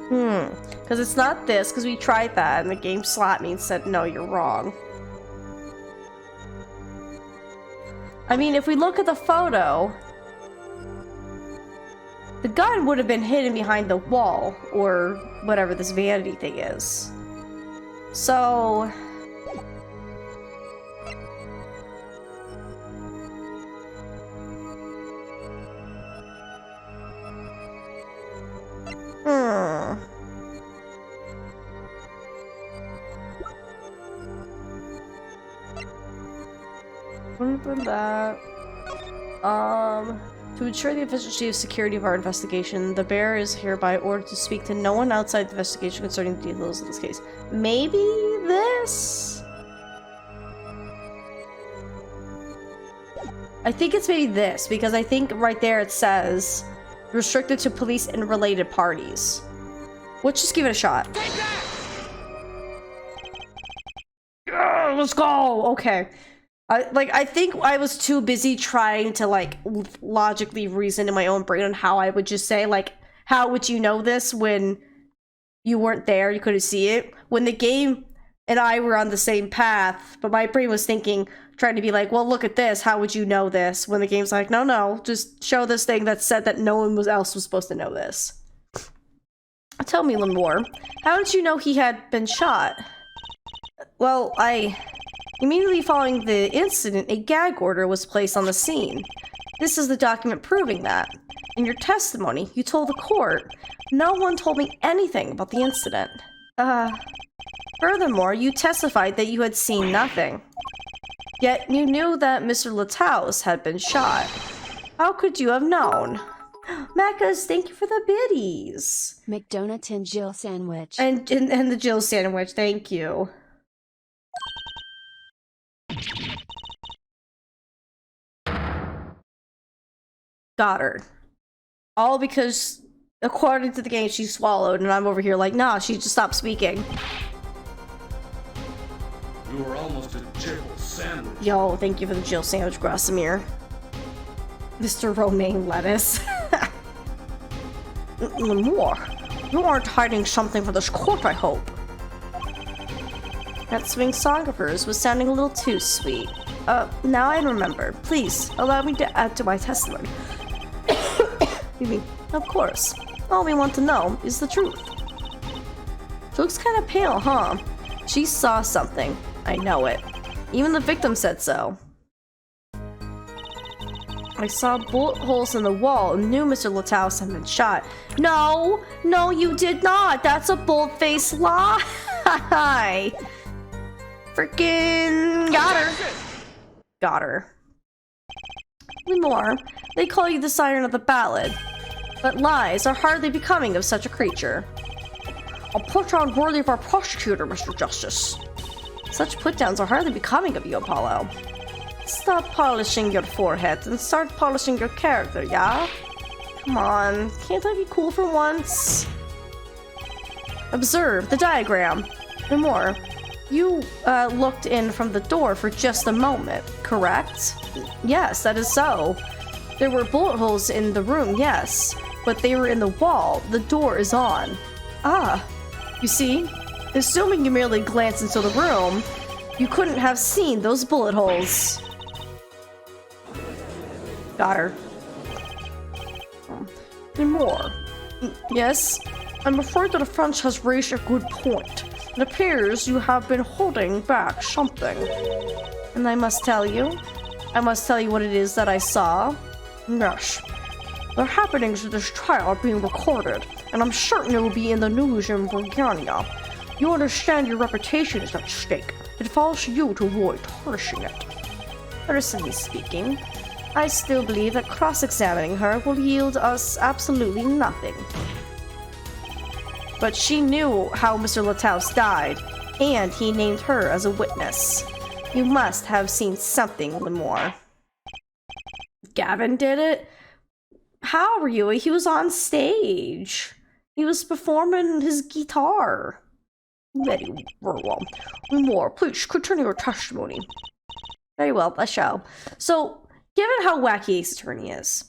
Because it's not this, because we tried that, and the game slapped me and said, no, you're wrong. I mean, if we look at the photo, the gun would have been hidden behind the wall, or whatever this vanity thing is. So... that. To ensure the efficiency of security of our investigation, the bearer is hereby ordered to speak to no one outside the investigation concerning the details of this case. Maybe this? I think it's maybe this, because I think right there it says restricted to police and related parties. Let's just give it a shot. Yeah, let's go! Okay. I think I was too busy trying to, like, logically reason in my own brain on how I would just say, like, how would you know this when you weren't there, you couldn't see it? When the game and I were on the same path, but my brain was thinking, trying to be like, well, look at this, how would you know this? When the game's like, no, just show this thing that said that no one else was supposed to know this. Tell me, Lamiroir, how did you know he had been shot? Well, immediately following the incident, a gag order was placed on the scene. This is the document proving that. In your testimony, you told the court, no one told me anything about the incident. Furthermore, you testified that you had seen nothing. Yet you knew that Mr. Lataus had been shot. How could you have known? Macas, thank you for the biddies. McDonald's and Jill sandwich. And the Jill sandwich, thank you. Got her. All because, according to the game, she swallowed, and I'm over here like, nah, she just stopped speaking. You were almost a Jill sandwich. Yo, thank you for the Jill sandwich, Grassimir. Mr. Romaine Lettuce. Lamiroir, you aren't hiding something for this court, I hope. That swing song of hers was sounding a little too sweet. Now I remember. Please, allow me to add to my testimony. You mean, of course. All we want to know is the truth. She looks kind of pale, huh? She saw something. I know it. Even the victim said so. I saw bullet holes in the wall and knew Mr. Lataus had been shot. No, no, you did not. That's a bold-faced lie. Freaking got her. Got her. Lemore, they call you the siren of the ballad, but lies are hardly becoming of such a creature. A put-down worthy of our prosecutor, Mr. Justice. Such put-downs are hardly becoming of you, Apollo. Stop polishing your forehead and start polishing your character, yeah? Come on, can't I be cool for once? Observe the diagram. No more. You looked in from the door for just a moment, correct? Yes, that is so. There were bullet holes in the room, yes, but they were in the wall. The door is on. Ah, you see? Assuming you merely glanced into the room, you couldn't have seen those bullet holes. Got her. And more. Yes? I'm afraid that the French has raised a good point. It appears you have been holding back something. And I must tell you what it is that I saw. Yes. The happenings of this trial are being recorded, and I'm certain it will be in the news in Bulgaria. You understand your reputation is at stake. It falls to you to avoid tarnishing it. Personally speaking, I still believe that cross-examining her will yield us absolutely nothing. But she knew how Mr. Lataus died, and he named her as a witness. You must have seen something, Lemore. Gavin did it? How were you? He was on stage. He was performing his guitar. Very well. Lemore, please continue your testimony. Very well, I shall. So, given how wacky Ace Attorney is,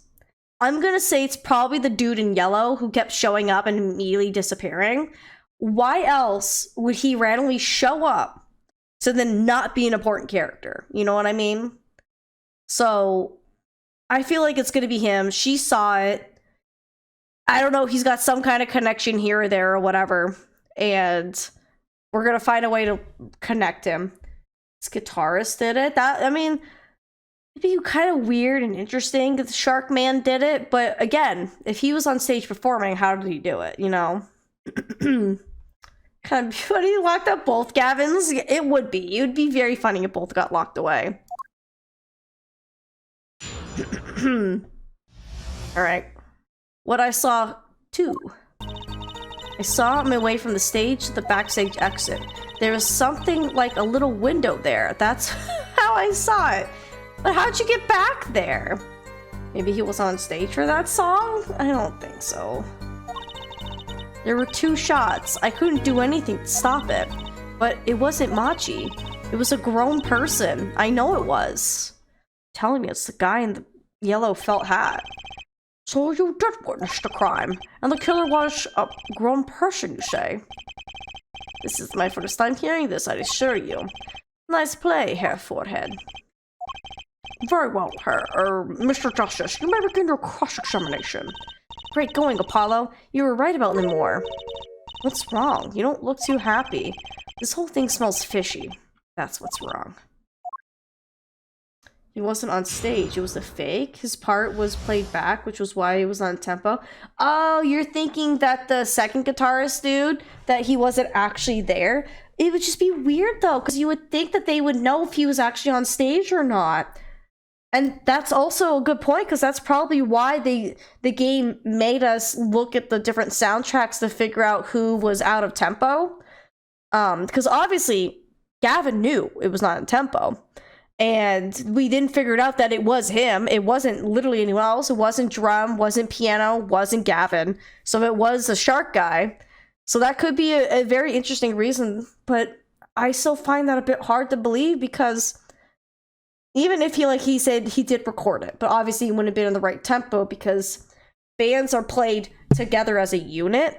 I'm gonna say it's probably the dude in yellow who kept showing up and immediately disappearing. Why else would he randomly show up to then not be an important character? You know what I mean? So, I feel like it's gonna be him. She saw it. I don't know, he's got some kind of connection here or there or whatever. And we're gonna find a way to connect him. This guitarist did it. It'd be kind of weird and interesting if the Shark Man did it, but again, if he was on stage performing, how did he do it, you know? Kind of funny he locked up both Gavins. It would be. It would be very funny if both got locked away. Alright. What I saw, too. I saw him away from the stage to the backstage exit. There was something like a little window there. That's how I saw it. But how'd you get back there? Maybe he was on stage for that song? I don't think so. There were 2 shots. I couldn't do anything to stop it. But it wasn't Machi. It was a grown person. I know it was. Telling me it's the guy in the yellow felt hat. So you did witness the crime, and the killer was a grown person, you say? This is my first time hearing this, I assure you. Nice play, Herr Forehead. Very well, Mr. Justice, you may begin your cross-examination. Great going, Apollo. You were right about Lemore. What's wrong? You don't look too happy. This whole thing smells fishy. That's what's wrong. He wasn't on stage. It was a fake. His part was played back, which was why it was on tempo. Oh, you're thinking that the second guitarist dude, that he wasn't actually there? It would just be weird, though, because you would think that they would know if he was actually on stage or not. And that's also a good point, because that's probably why the game made us look at the different soundtracks to figure out who was out of tempo. Because obviously, Gavin knew it was not in tempo. And we then figured out that it was him. It wasn't literally anyone else. It wasn't drum, wasn't piano, wasn't Gavin. So it was the shark guy. So that could be a very interesting reason. But I still find that a bit hard to believe, because even if he said he did record it, but obviously he wouldn't have been in the right tempo, because bands are played together as a unit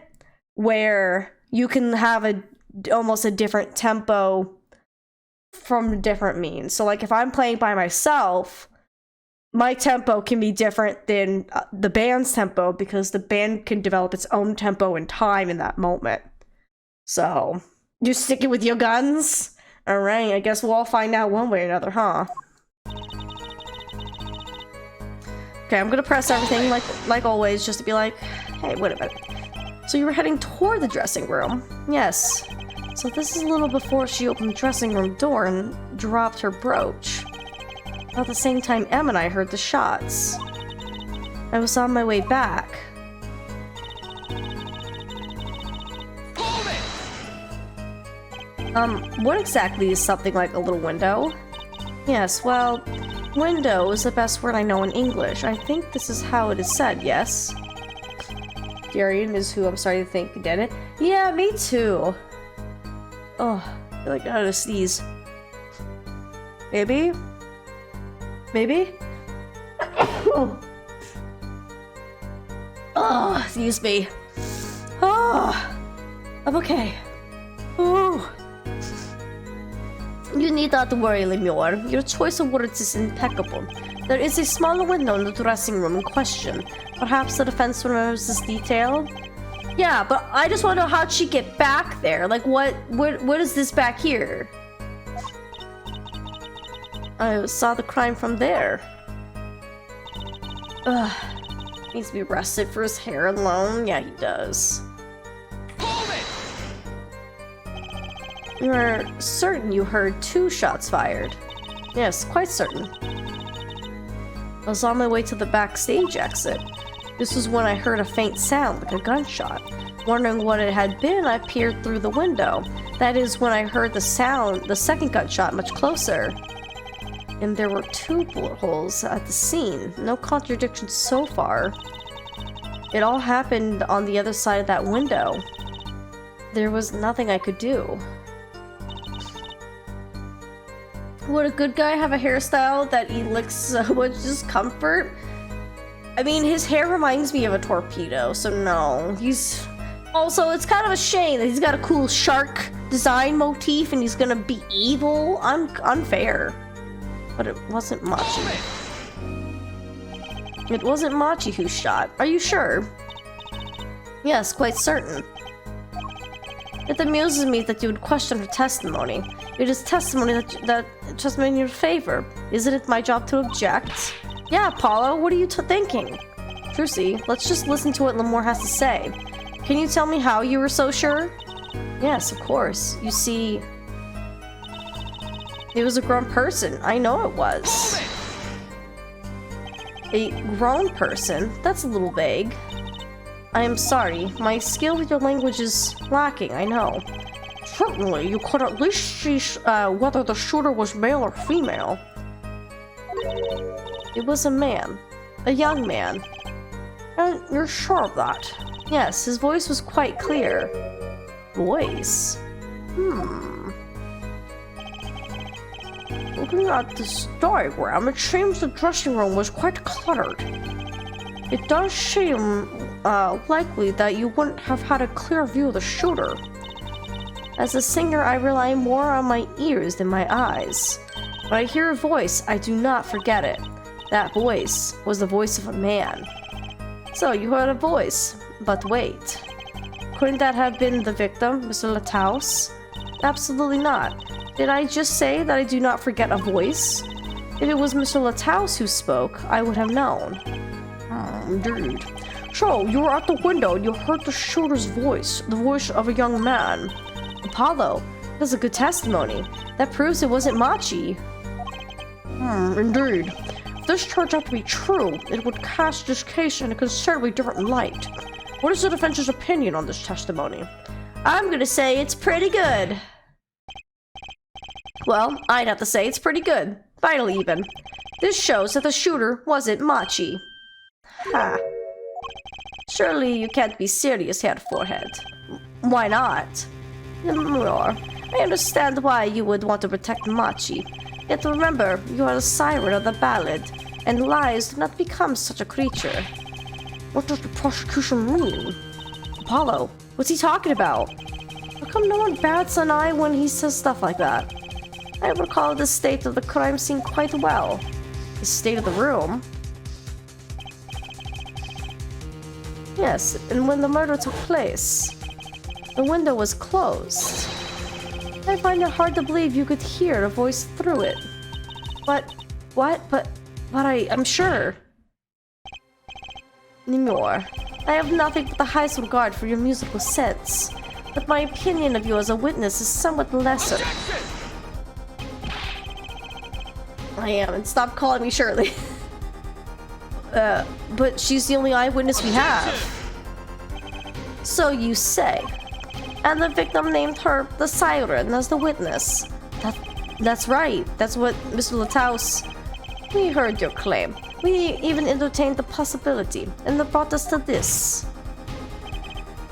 where you can have almost a different tempo from different means. So like if I'm playing by myself, my tempo can be different than the band's tempo, because the band can develop its own tempo and time in that moment. So you stick it with your guns? Alright, I guess we'll all find out one way or another, huh? Okay, I'm gonna press everything like always, just to be like, hey, wait a minute. So you were heading toward the dressing room? Yes. So this is a little before she opened the dressing room door and dropped her brooch. About the same time Em and I heard the shots. I was on my way back. What exactly is something like a little window? Yes, well, window is the best word I know in English. I think this is how it is said, yes? Darian is who I'm starting to think did it. Yeah, me too. Oh, I feel like I had to sneeze. Maybe? Maybe? Oh. Oh, excuse me. Oh, I'm okay. Oh. You need not worry, Lamiroir. Your choice of words is impeccable. There is a small window in the dressing room in question. Perhaps the defense remembers this detail? Yeah, but I just want to know how'd she get back there? Like, what is this back here? I saw the crime from there. Ugh. Needs to be arrested for his hair alone. Yeah, he does. You are certain you heard 2 shots fired? Yes, quite certain. I was on my way to the backstage exit. This was when I heard a faint sound, like a gunshot. Wondering what it had been, I peered through the window. That is when I heard the sound, the second gunshot, much closer. And there were 2 bullet holes at the scene. No contradictions so far. It all happened on the other side of that window. There was nothing I could do. Would a good guy have a hairstyle that elicits so much discomfort? I mean, his hair reminds me of a torpedo, so no. He's... Also, it's kind of a shame that he's got a cool shark design motif and he's gonna be evil. Unfair. But it wasn't Machi. It wasn't Machi who shot. Are you sure? Yes, quite certain. It amuses me that you would question her testimony. It is testimony that testimony in your favor. Isn't it my job to object? Yeah, Apollo, what are you thinking? Trucy, let's just listen to what Lamiroir has to say. Can you tell me how you were so sure? Yes, of course. You see... It was a grown person. I know it was. A grown person? That's a little vague. I am sorry. My skill with your language is lacking, I know. Certainly, you could at least see whether the shooter was male or female. It was a man. A young man. And you're sure of that? Yes, his voice was quite clear. Voice? Looking at this diagram, it seems the dressing room was quite cluttered. It does seem likely that you wouldn't have had a clear view of the shooter. As a singer, I rely more on my ears than my eyes. When I hear a voice, I do not forget it. That voice was the voice of a man. So, you heard a voice. But wait. Couldn't that have been the victim, Mr. Lataus? Absolutely not. Did I just say that I do not forget a voice? If it was Mr. Lataus who spoke, I would have known. Indeed. So, you were at the window and you heard the shooter's voice, the voice of a young man. Apollo, that's a good testimony. That proves it wasn't Machi. Indeed. If this turns out to be true, it would cast this case in a considerably different light. What is the defense's opinion on this testimony? I'm gonna say it's pretty good. Well, I'd have to say it's pretty good. Finally, even. This shows that the shooter wasn't Machi. Ha. Surely you can't be serious here, Forehead. Why not? Lamiroir, I understand why you would want to protect Machi. Yet remember, you are the siren of the ballad, and lies do not become such a creature. What does the prosecution mean? Apollo, what's he talking about? How come no one bats an eye when he says stuff like that? I recall the state of the crime scene quite well. The state of the room? Yes, and when the murder took place, the window was closed. I find it hard to believe you could hear a voice through it. But, what? But I'm sure. Lamiroir, I have nothing but the highest regard for your musical sense, but my opinion of you as a witness is somewhat lesser. I am, and stop calling me Shirley. But she's the only eyewitness we have. So you say. And the victim named her the Siren as the witness. That's right. That's what Mr. Lataus... We heard your claim. We even entertained the possibility, and that brought us to this.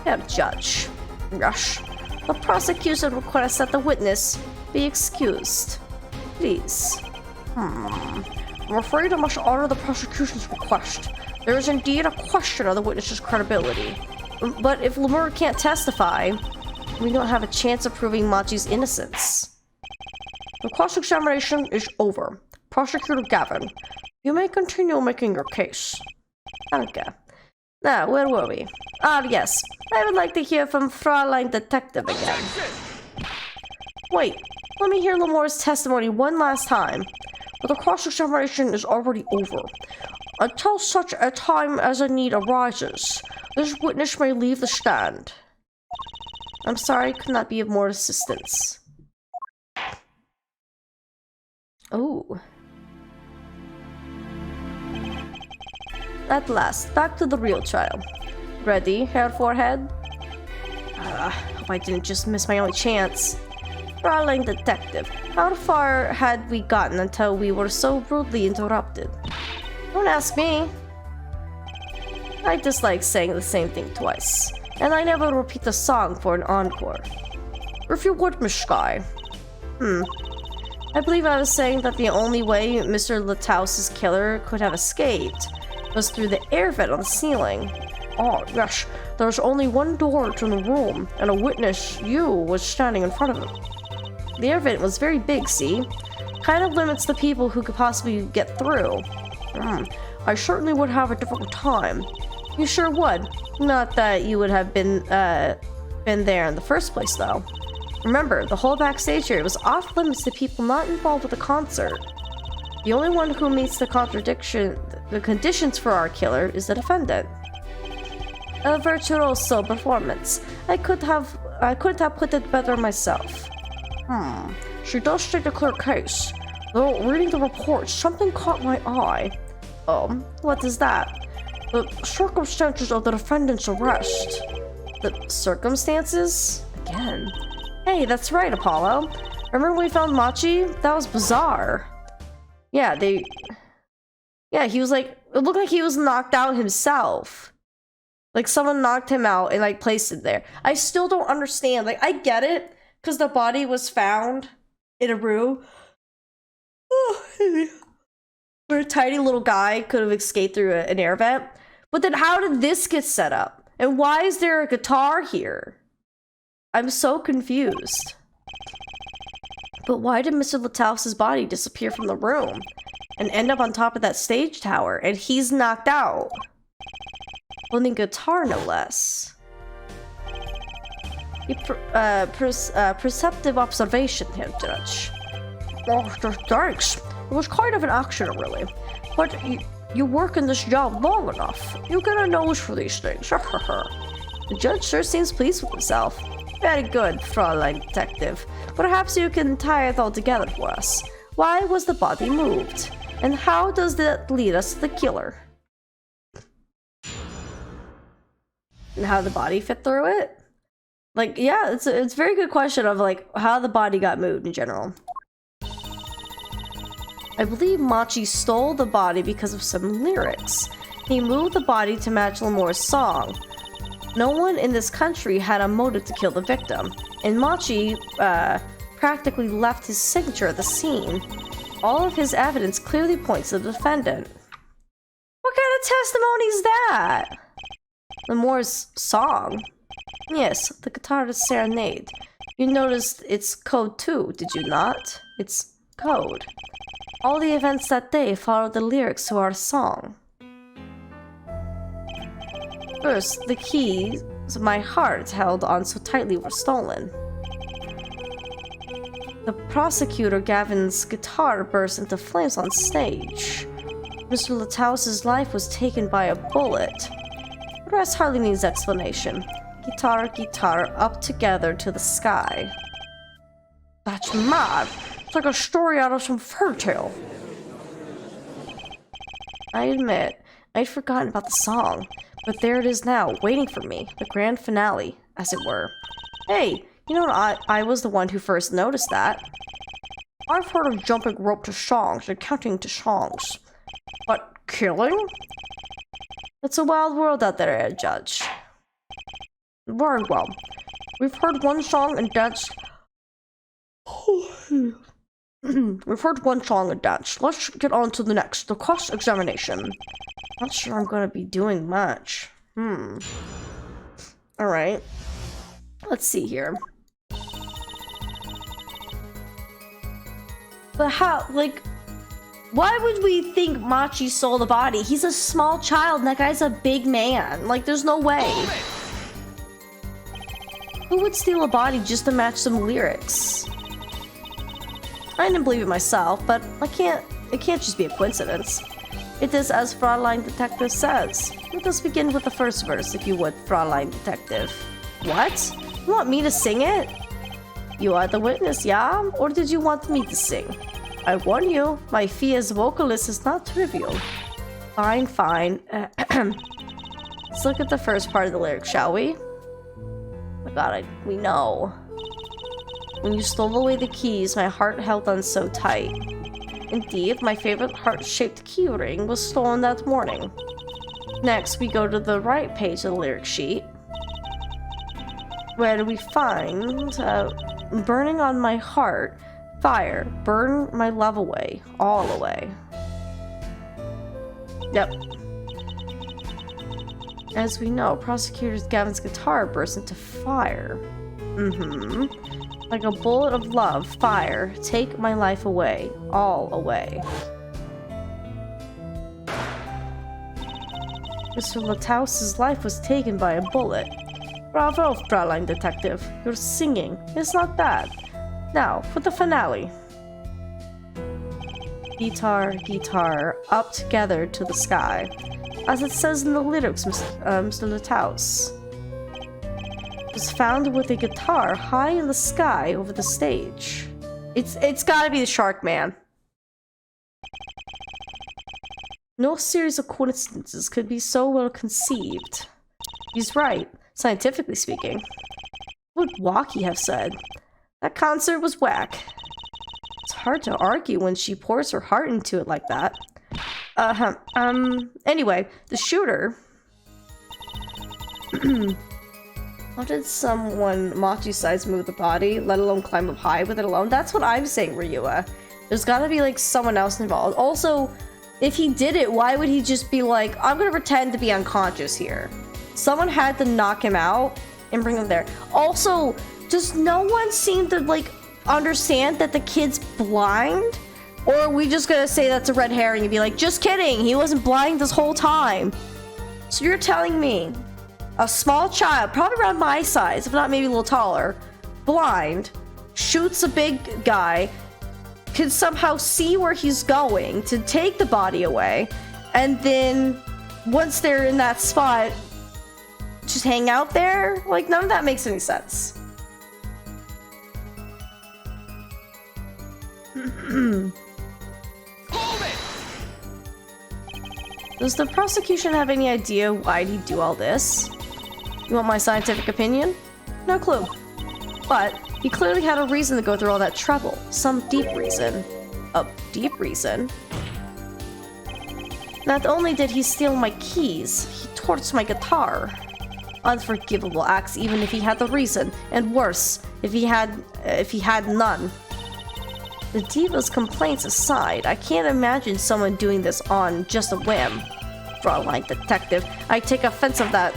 Herr Judge, Rush, the prosecution requests that the witness be excused. Please. I'm afraid I must honor the prosecution's request. There is indeed a question of the witness's credibility. But if Lamiroir can't testify, we don't have a chance of proving Machi's innocence. The cross-examination is over. Prosecutor Gavin, you may continue making your case. Okay. Now, where were we? Ah, yes. I would like to hear from Fraulein Detective again. Wait, let me hear Lamiroir's testimony one last time. But the cross-examination is already over. Until such a time as a need arises, this witness may leave the stand. I'm sorry I could not be of more assistance. Oh. At last, back to the real trial. Ready, Herr Forehead? Hope I didn't just miss my only chance. Fraulein Detective, how far had we gotten until we were so rudely interrupted? Don't ask me. I dislike saying the same thing twice, and I never repeat a song for an encore. If you would, Miss Sky. I believe I was saying that the only way Mr. Lataus' killer could have escaped was through the air vent on the ceiling. Oh, yes, there's only one door to the room, and a witness, you, was standing in front of it. The air vent was very big, see? Kind of limits the people who could possibly get through. I certainly would have a difficult time. You sure would. Not that you would have been there in the first place, though. Remember, the whole backstage area was off limits to people not involved with the concert. The only one who meets the conditions for our killer is the defendant. A virtuoso performance. I couldn't have put it better myself. She does state a clear case. Though reading the report, something caught my eye. What is that? The circumstances of the defendant's arrest. The circumstances? Again. Hey, that's right, Apollo. Remember when we found Machi? That was bizarre. Yeah, he was like, it looked like he was knocked out himself. Like someone knocked him out and like placed it there. I still don't understand. Like, I get it, because the body was found in a room where a tiny little guy could have escaped through an air vent. But then how did this get set up? And why is there a guitar here? I'm so confused. But why did Mr. Lataus' body disappear from the room and end up on top of that stage tower, and he's knocked out? Holding a guitar, no less. Perceptive observation here, Judge. Oh, thanks. It was kind of an accident, really. But you work in this job long enough. You get a nose for these things. The judge sure seems pleased with himself. Very good, Fraulein Detective. Perhaps you can tie it all together for us. Why was the body moved? And how does that lead us to the killer? And how the body fit through it? Like, yeah, it's a very good question of like how the body got moved in general. I believe Machi stole the body because of some lyrics. He moved the body to match Lamiroir's song. No one in this country had a motive to kill the victim, and Machi practically left his signature at the scene. All of his evidence clearly points to the defendant. What kind of testimony is that? Lamiroir's song? Yes, the guitarist's serenade. You noticed it's code too, did you not? It's code. All the events that day follow the lyrics to our song. First, the keys my heart held on so tightly were stolen. The prosecutor Gavin's guitar burst into flames on stage. Mr. Lataus' life was taken by a bullet. The rest hardly needs explanation. Guitar, guitar, up together to the sky. That's mad. It's like a story out of some fairy tale. I admit, I'd forgotten about the song, but there it is now, waiting for me. The grand finale, as it were. Hey, you know, I was the one who first noticed that. I've heard of jumping rope to songs and counting to songs. But killing? It's a wild world out there, Judge. Very well. We've heard one song and danced. We've heard one song and dance. Let's get on to the next, the cross-examination. Not sure I'm gonna be doing much. Alright. Let's see here. But how, like, why would we think Machi stole the body? He's a small child and that guy's a big man. Like, there's no way. Who would steal a body just to match some lyrics? I didn't believe it myself, but it can't just be a coincidence. It is as Fraulein Detective says. Let us begin with the first verse, if you would, Fraulein Detective. What? You want me to sing it? You are the witness, yeah? Or did you want me to sing? I warn you, my fee as vocalist is not trivial. Fine, fine. Let's look at the first part of the lyric, shall we? Oh my god, we know. When you stole away the keys, my heart held on so tight. Indeed, my favorite heart-shaped keyring was stolen that morning. Next, we go to the right page of the lyric sheet, where we find, burning on my heart, fire, burn my love away, all away. Yep. As we know, Prosecutor Gavin's guitar bursts into fire. Like a bullet of love, fire, take my life away, all away. Mr. Latouse's life was taken by a bullet. Bravo, Fraulein Detective. You're singing. It's not bad. Now, for the finale. Guitar, guitar, up together to the sky. As it says in the lyrics, Mr. Latouse was found with a guitar high in the sky over the stage. It's gotta be the Shark Man. No series of coincidences could be so well conceived. He's right, scientifically speaking. What would Waki have said? That concert was whack. It's hard to argue when she pours her heart into it like that. Anyway, the shooter... How did someone Machi-size move the body, let alone climb up high with it alone? That's what I'm saying, Ryua. There's gotta be, like, someone else involved. Also, if he did it, why would he just be like, I'm gonna pretend to be unconscious here? Someone had to knock him out and bring him there. Also, does no one seem to, like, understand that the kid's blind? Or are we just gonna say that's a red herring and be like, just kidding, he wasn't blind this whole time? So you're telling me a small child, probably around my size, if not maybe a little taller, blind, shoots a big guy, can somehow see where he's going to take the body away, and then once they're in that spot, just hang out there? Like, none of that makes any sense. Does the prosecution have any idea why'd he do all this? You want my scientific opinion? No clue. But he clearly had a reason to go through all that trouble. Some deep reason. A deep reason? Not only did he steal my keys, he torched my guitar. Unforgivable acts even if he had the reason, and worse, if he had none. The diva's complaints aside, I can't imagine someone doing this on just a whim. Fraulein Detective, I take offense of that.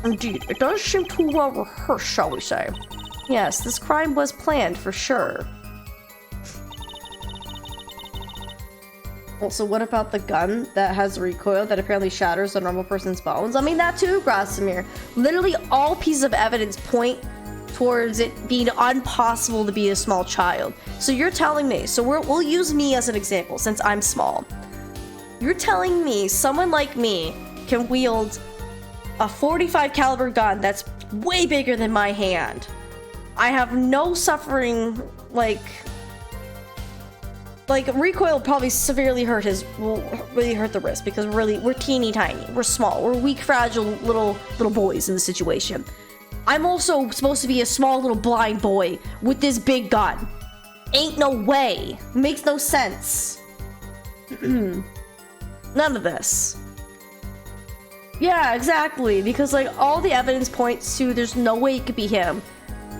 Indeed, it does seem too well rehearsed, shall we say. Yes, this crime was planned for sure. Also, what about the gun that has a recoil that apparently shatters a normal person's bones? I mean, that too, Grasimir. Literally all pieces of evidence point towards it being impossible to be a small child. So you're telling me, so we'll use me as an example since I'm small. You're telling me someone like me can wield a 45 caliber gun that's way bigger than my hand. I have no suffering, like recoil probably severely will really hurt the wrist because we're teeny tiny, we're small, we're weak, fragile little boys in the situation. I'm also supposed to be a small little blind boy with this big gun. Ain't no way. Makes no sense. None of this. Yeah, exactly. Because like all the evidence points to there's no way it could be him.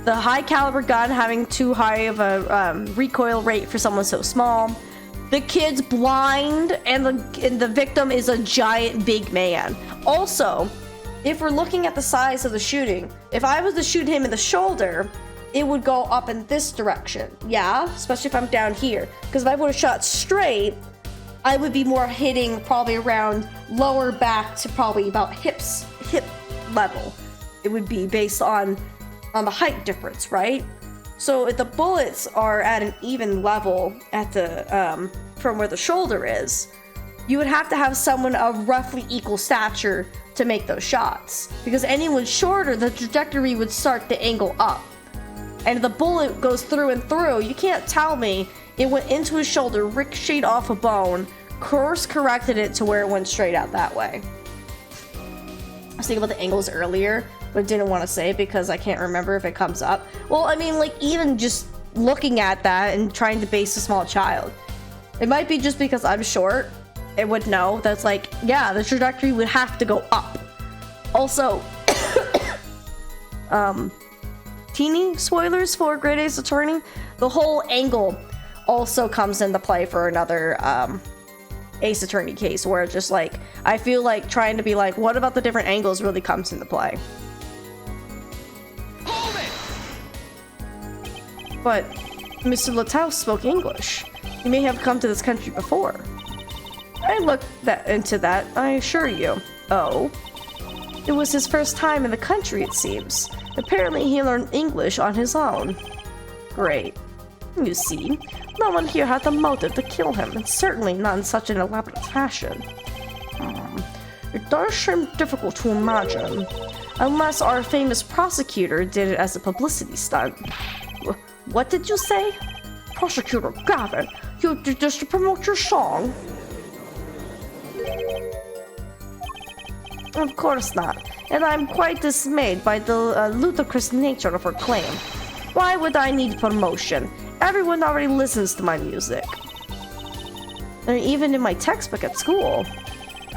The high caliber gun having too high of a recoil rate for someone so small. The kid's blind and the victim is a giant big man. Also, if we're looking at the size of the shooting, if I was to shoot him in the shoulder, it would go up in this direction. Yeah, especially if I'm down here. Because if I would have shot straight, I would be more hitting probably around lower back to probably about hip level. It would be based on the height difference, right? So if the bullets are at an even level at the from where the shoulder is, you would have to have someone of roughly equal stature to make those shots. Because anyone shorter, the trajectory would start the angle up. And if the bullet goes through and through, you can't tell me it went into his shoulder, ricocheted off a bone, course corrected it to where it went straight out that way. I was thinking about the angles earlier, but didn't want to say it because I can't remember if it comes up. Well, I mean, like, even just looking at that and trying to base a small child. It might be just because I'm short. It would know that's like, yeah, the trajectory would have to go up. Also, teeny spoilers for Great Ace Attorney. The whole angle also comes into play for another Ace Attorney case where it's just like, I feel like trying to be like, what about the different angles really comes into play. But Mr. Latau spoke English. He may have come to this country before. I looked into that, I assure you. Oh? It was his first time in the country, it seems. Apparently he learned English on his own. Great. You see, no one here had the motive to kill him, and certainly not in such an elaborate fashion. It does seem difficult to imagine. Unless our famous prosecutor did it as a publicity stunt. What did you say? Prosecutor Gavin, you did this to promote your song? Of course not, and I'm quite dismayed by the ludicrous nature of her claim. Why would I need promotion? Everyone already listens to my music. They're even in my textbook at school.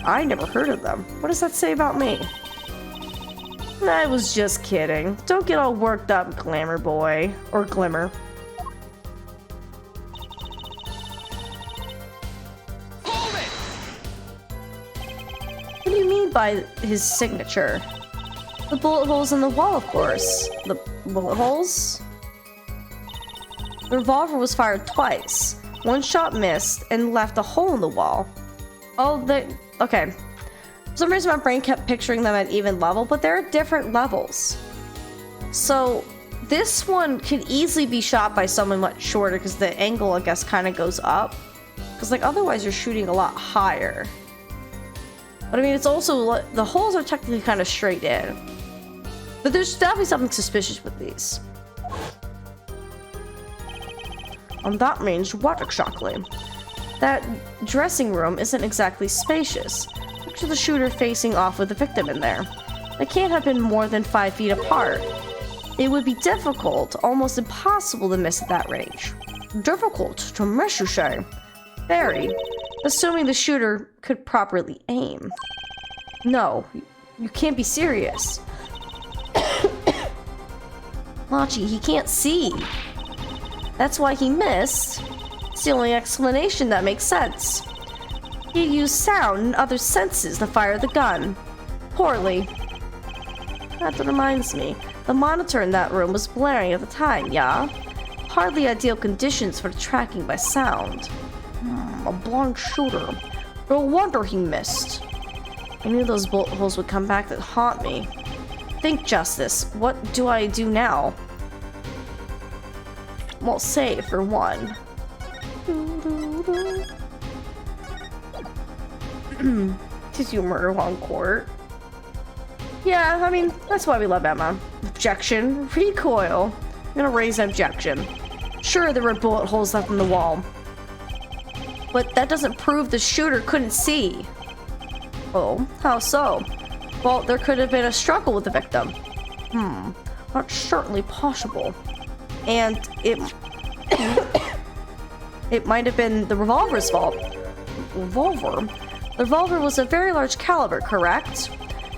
I never heard of them. What does that say about me? I was just kidding. Don't get all worked up, Glamour Boy. Or Glimmer. What do you mean by his signature? The bullet holes in the wall, of course. The bullet holes? The revolver was fired twice. One shot missed and left a hole in the wall. Oh, okay. For some reason my brain kept picturing them at even level, but they're at different levels. So this one could easily be shot by someone much shorter because the angle, I guess, kind of goes up. Because like otherwise you're shooting a lot higher. But I mean, it's also, the holes are technically kind of straight in. But there's definitely something suspicious with these. And that means what exactly? That dressing room isn't exactly spacious. Picture the shooter facing off with the victim in there. They can't have been more than 5 feet apart. It would be difficult, almost impossible to miss at that range. Difficult to miss, you say? Very. Assuming the shooter could properly aim. No, you can't be serious. Machi, he can't see. That's why he missed. It's the only explanation that makes sense. He used sound and other senses to fire the gun. Poorly. That reminds me, the monitor in that room was blaring at the time, yeah? Hardly ideal conditions for tracking by sound. A blind shooter. No wonder he missed. I knew those bullet holes would come back to haunt me. Think, Justice, what do I do now? Well, save for one. Did you murder while in court? Yeah, I mean, that's why we love Emma. Objection. Recoil. I'm gonna raise an objection. Sure, there were bullet holes left in the wall. But that doesn't prove the shooter couldn't see. Oh, how so? Well, there could have been a struggle with the victim. That's certainly possible. And it... it might have been the revolver's fault. Revolver? The revolver was a very large caliber, correct?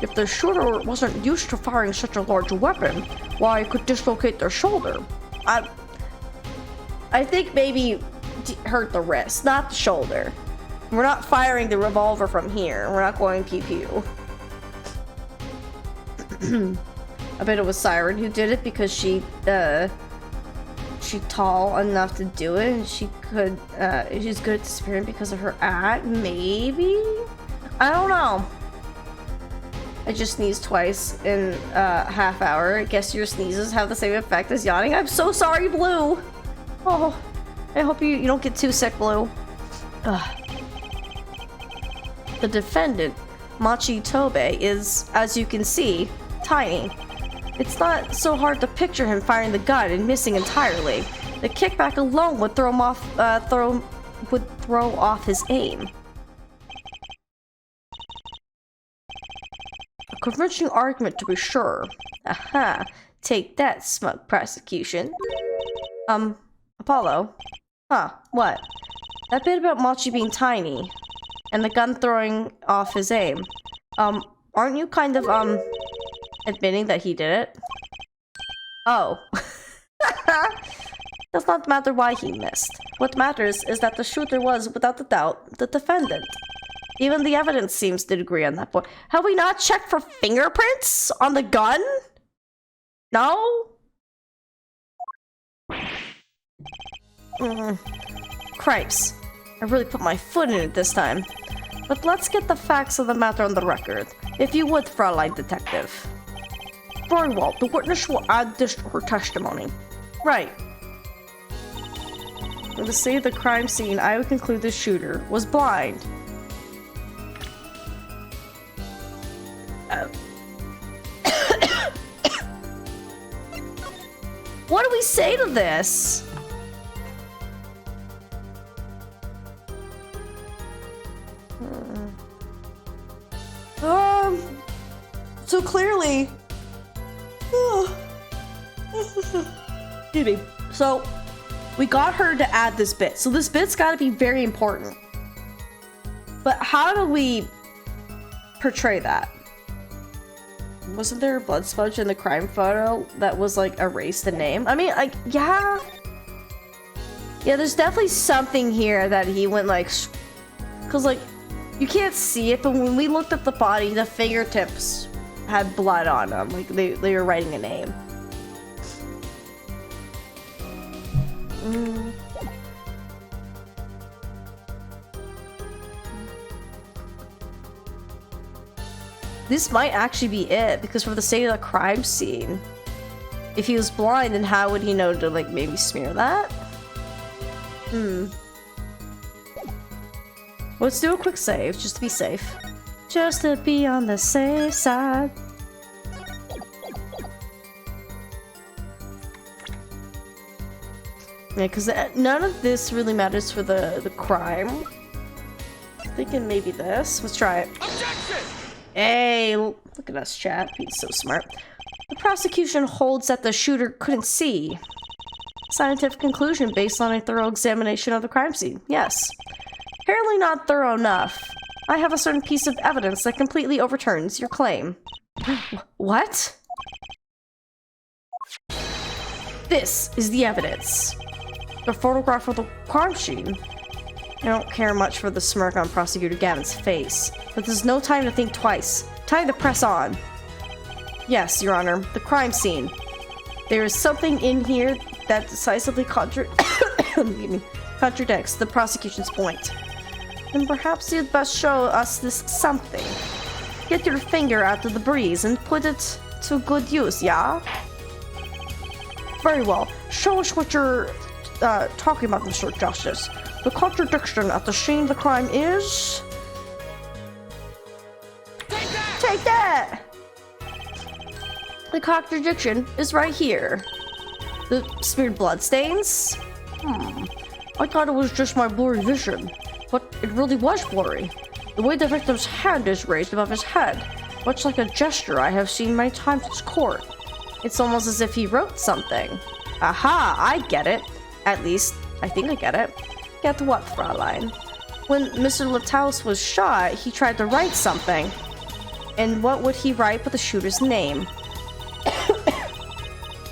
If the shooter wasn't used to firing such a large weapon, why, it could dislocate their shoulder. I think maybe hurt the wrist, not the shoulder. We're not firing the revolver from here. We're not going pew-pew. I bet it was Siren who did it because she's tall enough to do it, and she's good at disappearing because of her act. Maybe? I don't know. I just sneezed twice in a half hour. I guess your sneezes have the same effect as yawning. I'm so sorry, Blue. Oh, I hope you don't get too sick, Blue. Ugh. The defendant, Machi Tobe, is, as you can see, tiny. It's not so hard to picture him firing the gun and missing entirely. The kickback alone would throw him off, throw off his aim. A convincing argument, to be sure. Aha! Take that, smug prosecution. Apollo? Huh, what? That bit about Machi being tiny, and the gun throwing off his aim. Aren't you kind of, admitting that he did it? Oh. Does not matter why he missed. What matters is that the shooter was, without a doubt, the defendant. Even the evidence seems to agree on that point. Have we not checked for fingerprints on the gun? No? Cripes. I really put my foot in it this time. But let's get the facts of the matter on the record. If you would, Fraulein Detective. Very well. The witness will add this to her testimony. Right. For the sake of the crime scene, I would conclude the shooter was blind. What do we say to this? So clearly... Excuse me. So, we got her to add this bit. So this bit's gotta be very important. But how do we portray that? Wasn't there a blood smudge in the crime photo that was like erased the name? I mean, like, yeah. Yeah, there's definitely something here that he went like... Cause like, you can't see it, but when we looked at the body, the fingertips had blood on them. Like, they were writing a name. This might actually be it, because for the sake of the crime scene, if he was blind, then how would he know to, like, maybe smear that? Let's do a quick save, just to be safe. Just to be on the safe side. Yeah, because none of this really matters for the crime. I'm thinking maybe this. Let's try it. Objection! Hey, look at us, chat. He's so smart. The prosecution holds that the shooter couldn't see. Scientific conclusion based on a thorough examination of the crime scene. Yes. Apparently not thorough enough. I have a certain piece of evidence that completely overturns your claim. What? This is the evidence. The photograph of the crime scene. I don't care much for the smirk on Prosecutor Gavin's face, but there's no time to think twice. Time to press on. Yes, Your Honor, the crime scene. There is something in here that decisively contradicts the prosecution's point. And perhaps you'd best show us this something. Get your finger out of the breeze and put it to good use, yeah? Very well. Show us what you're talking about, Mr. Justice. The contradiction at the scene of the crime is... Take that! The contradiction is right here. The smeared bloodstains? I thought it was just my blurry vision, but it really was blurry. The way the victim's hand is raised above his head, much like a gesture I have seen many times in court. It's almost as if he wrote something. Aha, I get it. At least, I think I get it. Get what, Fraulein? When Mr. Lataus was shot, he tried to write something. And what would he write but the shooter's name?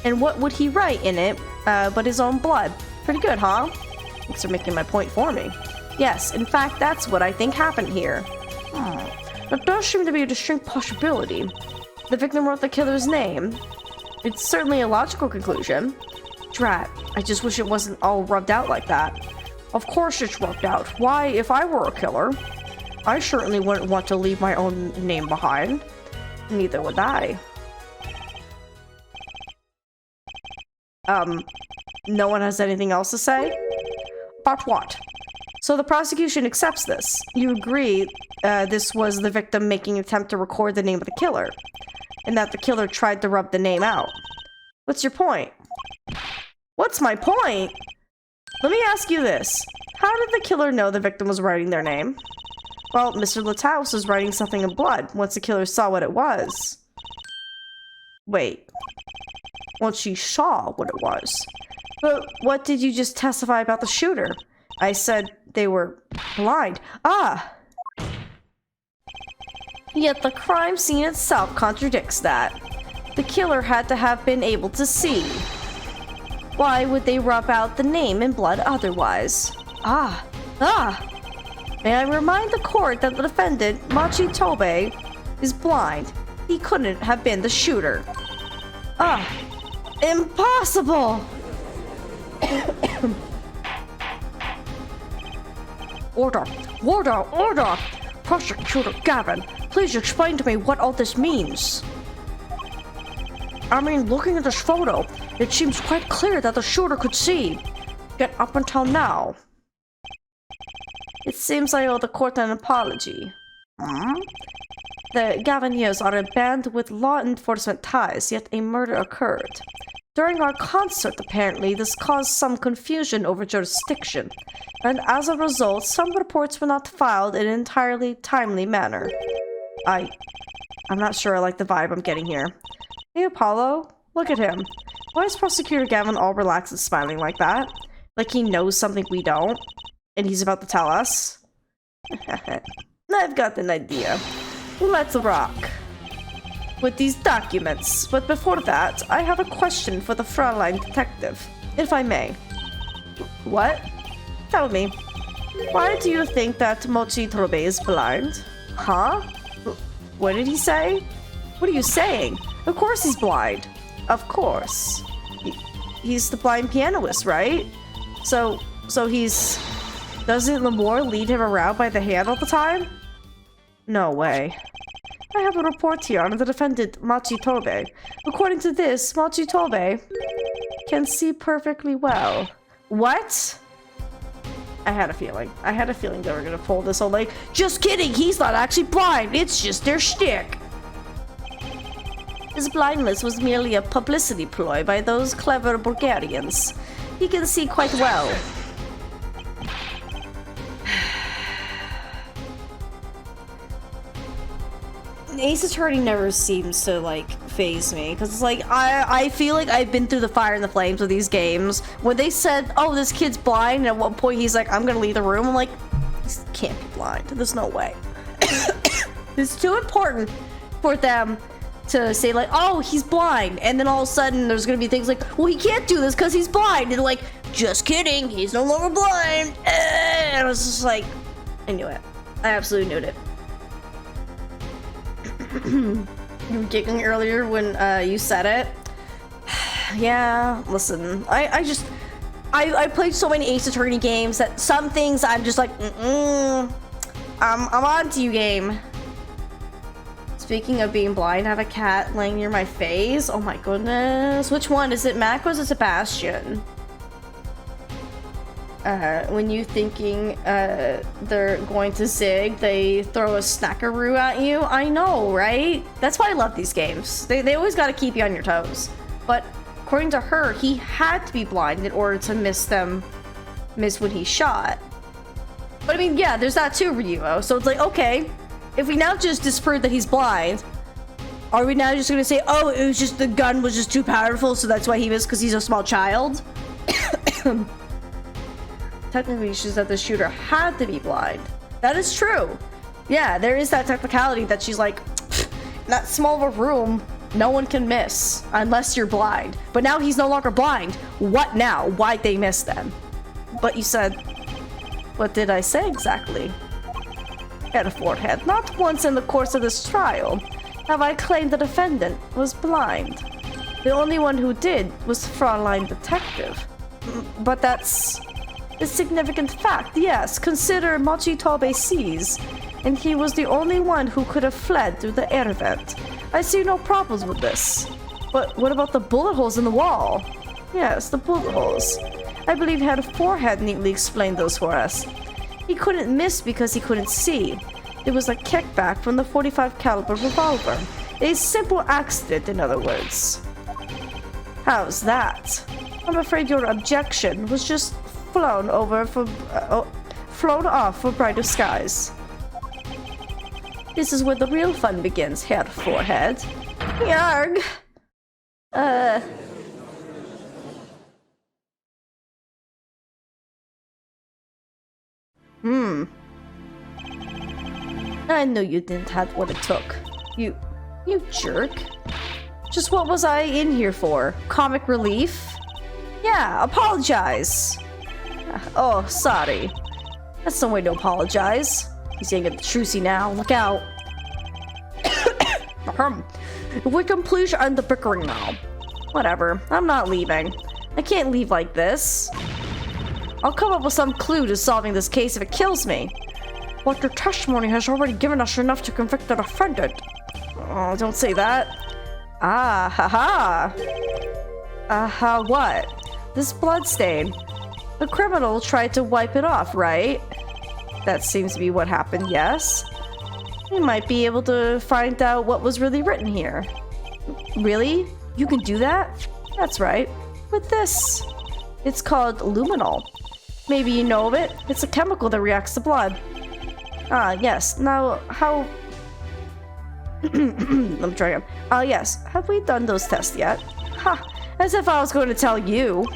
And what would he write in it but his own blood? Pretty good, huh? Thanks for making my point for me. Yes, in fact, that's what I think happened here. That does seem to be a distinct possibility. The victim wrote the killer's name. It's certainly a logical conclusion. Drat, I just wish it wasn't all rubbed out like that. Of course it's rubbed out. Why, if I were a killer, I certainly wouldn't want to leave my own name behind. Neither would I. No one has anything else to say? About what? So the prosecution accepts this. You agree this was the victim making an attempt to record the name of the killer, and that the killer tried to rub the name out. What's your point? What's my point? Let me ask you this. How did the killer know the victim was writing their name? Well, Mr. Lataus was writing something in blood once the killer saw what it was. Wait. Once she saw what it was. But what did you just testify about the shooter? I said they were blind. Ah! Yet the crime scene itself contradicts that. The killer had to have been able to see. Why would they rub out the name in blood otherwise? Ah! May I remind the court that the defendant, Machi Tobe, is blind. He couldn't have been the shooter. Impossible! Order! Order! Order! Prosecutor Gavin, please explain to me what all this means. I mean, looking at this photo, it seems quite clear that the shooter could see. Yet up until now. It seems I owe the court an apology. The Gaviniers are a band with law enforcement ties, yet a murder occurred. During our concert, apparently, this caused some confusion over jurisdiction, and as a result, some reports were not filed in an entirely timely manner. I'm not sure I like the vibe I'm getting here. Hey, Apollo, look at him. Why is Prosecutor Gavin all relaxed and smiling like that? Like he knows something we don't, and he's about to tell us? I've got an idea. Let's rock. With these documents. But before that, I have a question for the Fraulein detective, if I may. What? Tell me. Why do you think that Mochi Tobe is blind? Huh? What did he say? What are you saying? Of course he's blind. Of course. He's the blind pianist, right? So he's... Doesn't Lamore lead him around by the hand all the time? No way. I have a report here on the defendant, Machi Tobe. According to this, Machi Tobe can see perfectly well. What? I had a feeling. I had a feeling they were gonna pull this whole like, just kidding, he's not actually blind, it's just their shtick. His blindness was merely a publicity ploy by those clever Bulgarians. He can see quite well. Ace Attorney never seems to, like, faze me. Because it's like, I feel like I've been through the fire and the flames with these games. When they said, oh, this kid's blind, and at one point he's like, I'm gonna leave the room. I'm like, this can't be blind. There's no way. It's too important for them to say, like, oh, he's blind. And then all of a sudden, there's gonna be things like, well, he can't do this because he's blind. And like, just kidding, he's no longer blind. And I was just like, I knew it. I absolutely knew it. You were giggling earlier when you said it. Yeah, listen, I played so many Ace Attorney games that some things I'm just like, I'm on to you, game. Speaking of being blind, I have a cat laying near my face. Oh my goodness. Which one? Is it Mac or is it Sebastian? when you thinking they're going to zig, they throw a snackaroo at you. I know, right? That's why I love these games. They always got to keep you on your toes. But according to her, he had to be blind in order to miss when he shot. But I mean, yeah, there's that too, Ryuo. So it's like, okay, if we now just disprove that he's blind, are we now just gonna say, oh, it was just the gun was just too powerful, so that's why he missed because he's a small child? Technically, she said the shooter had to be blind. That is true. Yeah, there is that technicality that she's like, in that small of a room, no one can miss unless you're blind. But now he's no longer blind. What now? Why'd they miss them? But you said, what did I say exactly? Head of forehead. Not once in the course of this trial have I claimed the defendant was blind. The only one who did was Fraulein Detective. But that's a significant fact, yes. Consider Mochitobe sees, and he was the only one who could have fled through the air vent. I see no problems with this. But what about the bullet holes in the wall? Yes, the bullet holes. I believe Head of Forehead neatly explained those for us. He couldn't miss because he couldn't see. It was a kickback from the .45 caliber revolver. A simple accident, in other words. How's that? I'm afraid your objection was just flown off for brighter skies. This is where the real fun begins, Head of Forehead. Yarg! I knew you didn't have what it took. You jerk. Just what was I in here for? Comic relief? Yeah, apologize. Oh, sorry. That's no way to apologize. He's gonna get the trucy now. Look out. If we can please end the bickering now. Whatever. I'm not leaving. I can't leave like this. I'll come up with some clue to solving this case if it kills me. But your testimony has already given us enough to convict the defendant. Oh, don't say that. Ah, haha. Aha, what? This bloodstain. The criminal tried to wipe it off, right? That seems to be what happened, yes. We might be able to find out what was really written here. Really? You can do that? That's right. With this. It's called luminol. Maybe you know of it. It's a chemical that reacts to blood. Ah, yes. Now, how... I'm trying. Yes. Have we done those tests yet? Ha! As if I was going to tell you.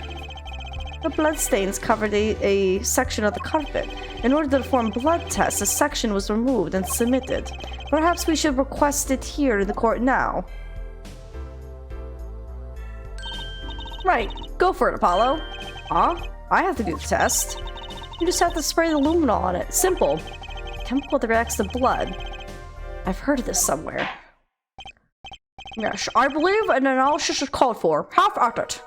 The bloodstains covered a section of the carpet. In order to perform blood tests, a section was removed and submitted. Perhaps we should request it here in the court now. Right. Go for it, Apollo. Huh? I have to do the test. You just have to spray the luminol on it. Simple. Chemical that reacts to blood. I've heard of this somewhere. Yes, I believe an analysis is called for. Have at it.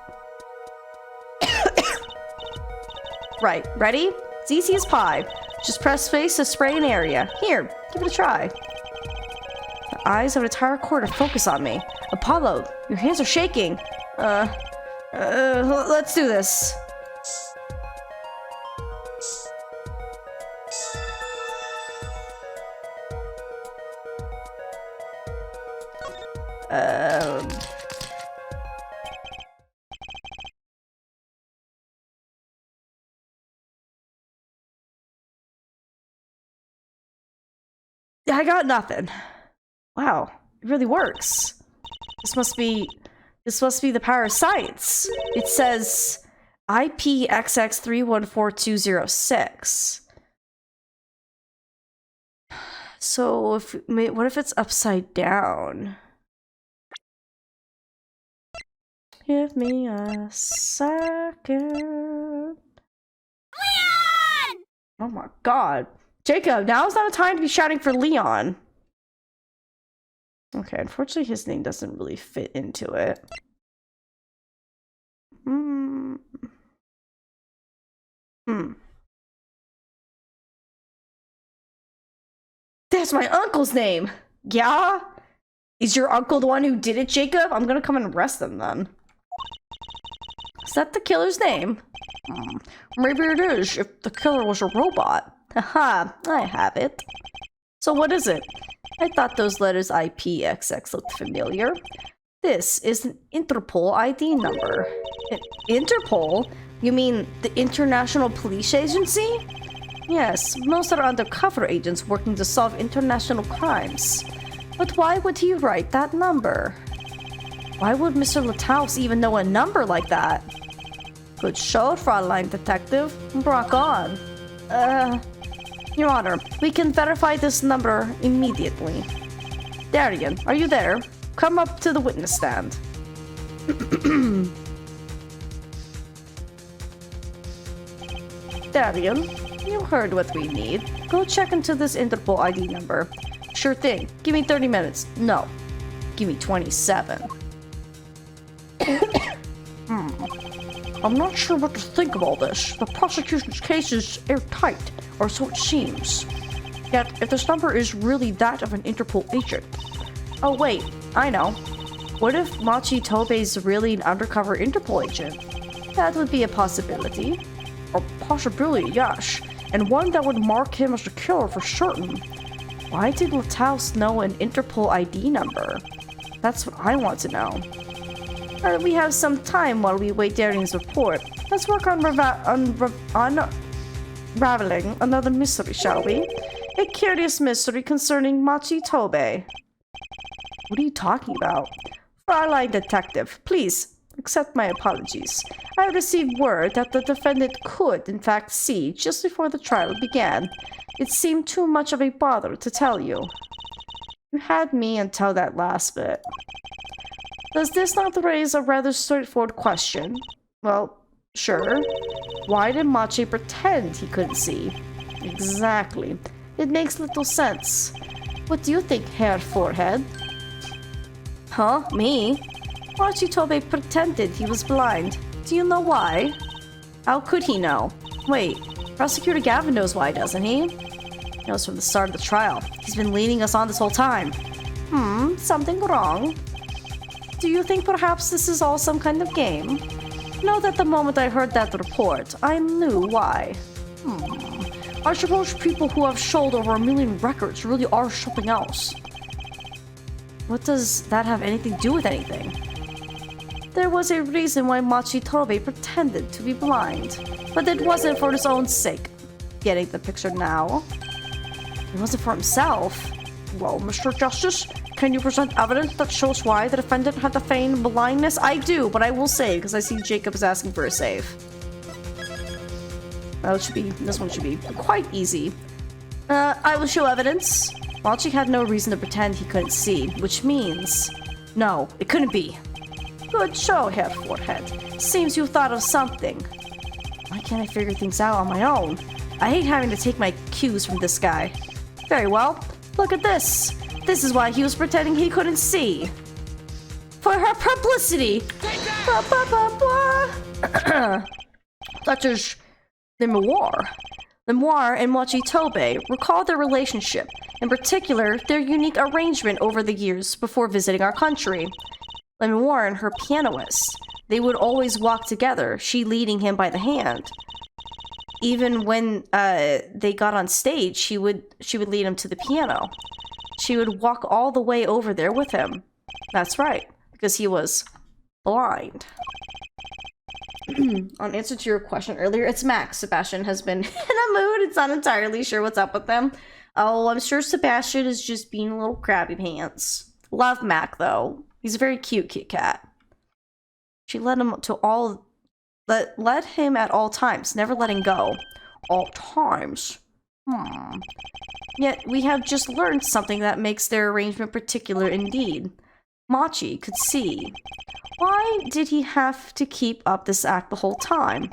Right, ready? It's easy as pie. Just press space to spray an area. Here, give it a try. The eyes of an entire court are focused on me. Apollo, your hands are shaking. Let's do this. I got nothing. Wow, it really works. This must be the power of science. It says IPXX314206. So what if it's upside down? Give me a second. Leon! Oh my god. Jacob, now's not a time to be shouting for Leon. Okay, unfortunately his name doesn't really fit into it. That's my uncle's name! Yeah? Is your uncle the one who did it, Jacob? I'm gonna come and arrest him then. Is that the killer's name? Maybe it is, if the killer was a robot. Haha, I have it. So what is it? I thought those letters IPXX looked familiar. This is an Interpol ID number. Interpol? You mean the International Police Agency? Yes, most are undercover agents working to solve international crimes. But why would he write that number? Why would Mr. Lataus even know a number like that? Good show, Fraulein Detective. Rock on. Your Honor, we can verify this number immediately. Darian, are you there? Come up to the witness stand. Darian, you heard what we need. Go check into this Interpol ID number. Sure thing. Give me 30 minutes. No. Give me 27. I'm not sure what to think of all this. The prosecution's case is airtight, or so it seems. Yet, if this number is really that of an Interpol agent... Oh wait, I know. What if Machi Tobei's really an undercover Interpol agent? That would be a possibility. A possibility, yes. And one that would mark him as the killer for certain. Why did Lataus know an Interpol ID number? That's what I want to know. We have some time while we wait Darian's report. Let's work on unraveling another mystery, shall we? A curious mystery concerning Machi Tobei. What are you talking about? Fraulein Detective, please, accept my apologies. I received word that the defendant could, in fact, see just before the trial began. It seemed too much of a bother to tell you. You had me until that last bit. Does this not raise a rather straightforward question? Well, sure. Why did Machi pretend he couldn't see? Exactly. It makes little sense. What do you think, Herr Forehead? Huh? Me? Machi Tobei pretended he was blind. Do you know why? How could he know? Wait, Prosecutor Gavin knows why, doesn't he? He knows from the start of the trial. He's been leading us on this whole time. Something wrong? Do you think perhaps this is all some kind of game? Know that the moment I heard that report, I knew why. I suppose people who have sold over 1 million records really are something else. What does that have anything to do with anything? There was a reason why Machi Tobei pretended to be blind, but it wasn't for his own sake. Getting the picture now? It wasn't for himself. Well, Mr. Justice, can you present evidence that shows why the defendant had to feign blindness? I do, but I will save because I see Jacob is asking for a save. This one should be quite easy. I will show evidence. Machi had no reason to pretend he couldn't see, which means... No, it couldn't be. Good show, Herr Forehead. Seems you thought of something. Why can't I figure things out on my own? I hate having to take my cues from this guy. Very well. Look at this. This is why he was pretending he couldn't see. For her publicity. That is Lamiroir. Lamiroir and Machi Tobei recall their relationship, in particular, their unique arrangement over the years before visiting our country. Lamiroir and her pianist. They would always walk together, she leading him by the hand. Even when they got on stage, she would lead him to the piano. She would walk all the way over there with him. That's right, because he was blind. On answer to your question earlier, it's Max. Sebastian has been in a mood. It's not entirely sure what's up with them. Oh, I'm sure Sebastian is just being a little crabby pants. Love Mac, though. He's a very cute Kit Kat. She led him at all times, never letting go. All times. Yet we have just learned something that makes their arrangement particular indeed. Machi could see. Why did he have to keep up this act the whole time?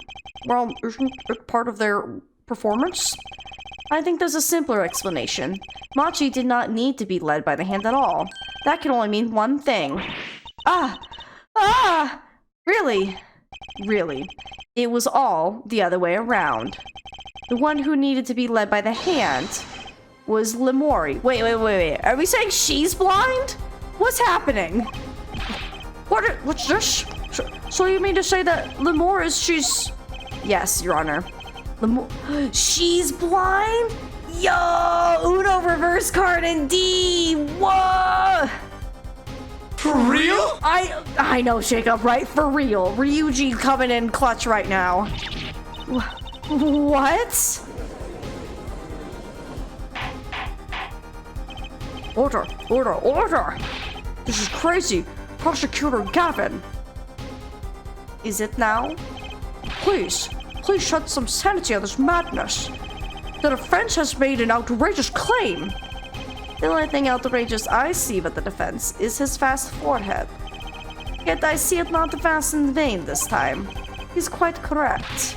Well, isn't it part of their performance? I think there's a simpler explanation. Machi did not need to be led by the hand at all. That can only mean one thing. Really? Really. It was all the other way around. The one who needed to be led by the hand was Lemori. Wait. Are we saying she's blind? What's happening? What's this? So you mean to say that Lamiroir she's... Yes, Your Honor. She's blind? Yo! Uno reverse card indeed! Whoa! For real? I know, Jacob, right? For real. Ryuji coming in clutch right now. What? Order! Order! Order! This is crazy! Prosecutor Gavin! Is it now? Please shed some sanity on this madness. The defense has made an outrageous claim. The only thing outrageous I see about the defense is his vast forehead. Yet I see it not vast in vain this time. He's quite correct.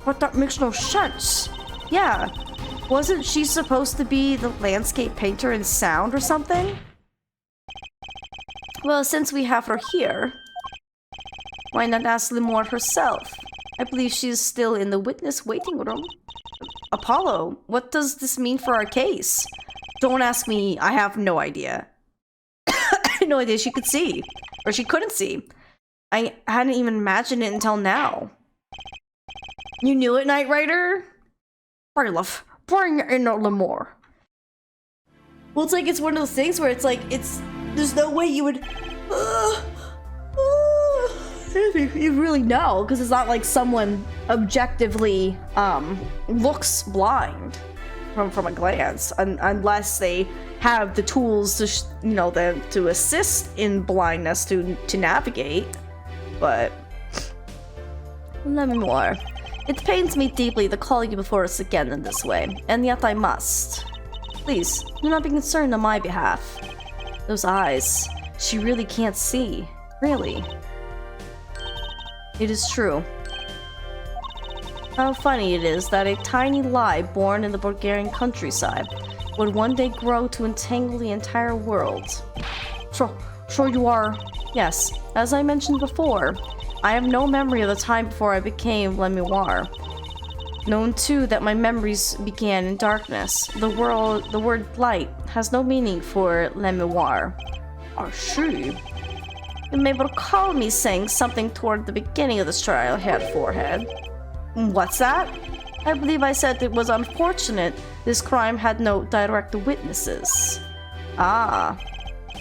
But that makes no sense. Yeah, wasn't she supposed to be the landscape painter in sound or something? Well, since we have her here, why not ask Lamiroir herself? I believe she's still in the witness waiting room. Apollo, what does this mean for our case? Don't ask me, I have no idea. I had no idea she could see. Or she couldn't see. I hadn't even imagined it until now. You knew it, Knight Rider? Bailiff, bring in Lamiroir. Well, it's one of those things where it's like, there's no way you would... You really know, because it's not like someone objectively looks blind from a glance, unless they have the tools to to assist in blindness to navigate. But Lamiroir, it pains me deeply to call you before us again in this way, and yet I must. Please, do not be concerned on my behalf. Those eyes, she really can't see. Really. It is true. How funny it is that a tiny lie born in the Bulgarian countryside would one day grow to entangle the entire world. So you are... Yes, as I mentioned before, I have no memory of the time before I became Lamiroir. Known too that my memories began in darkness. The word light has no meaning for Lamiroir. I see. You may recall me saying something toward the beginning of this trial, Head Forehead. What's that? I believe I said it was unfortunate this crime had no direct witnesses. Ah.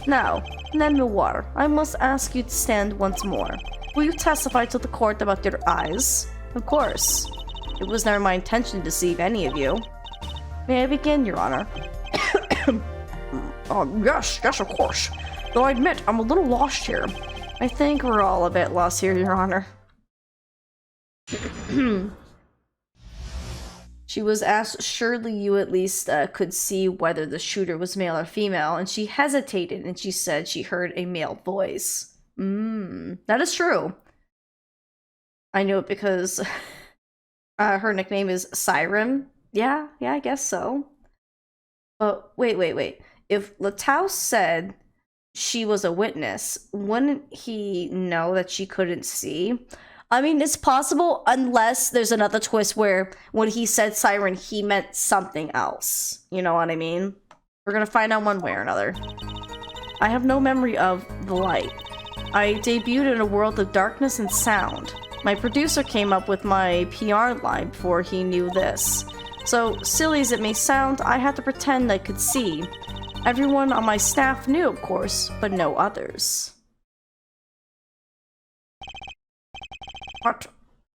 Now, Lamiroir, I must ask you to stand once more. Will you testify to the court about your eyes? Of course. It was never my intention to deceive any of you. May I begin, Your Honor? Yes, of course. Though I admit, I'm a little lost here. I think we're all a bit lost here, Your Honor. She was asked, surely you at least could see whether the shooter was male or female, and she hesitated and she said she heard a male voice. That is true. I know it because her nickname is Siren. Yeah, I guess so. But wait. If Latau said she was a witness, wouldn't he know that she couldn't see? I mean, it's possible unless there's another twist where when he said siren, he meant something else. You know what I mean? We're gonna find out one way or another. I have no memory of the light. I debuted in a world of darkness and sound. My producer came up with my PR line before he knew this. So, silly as it may sound, I had to pretend I could see. Everyone on my staff knew, of course, but no others. What?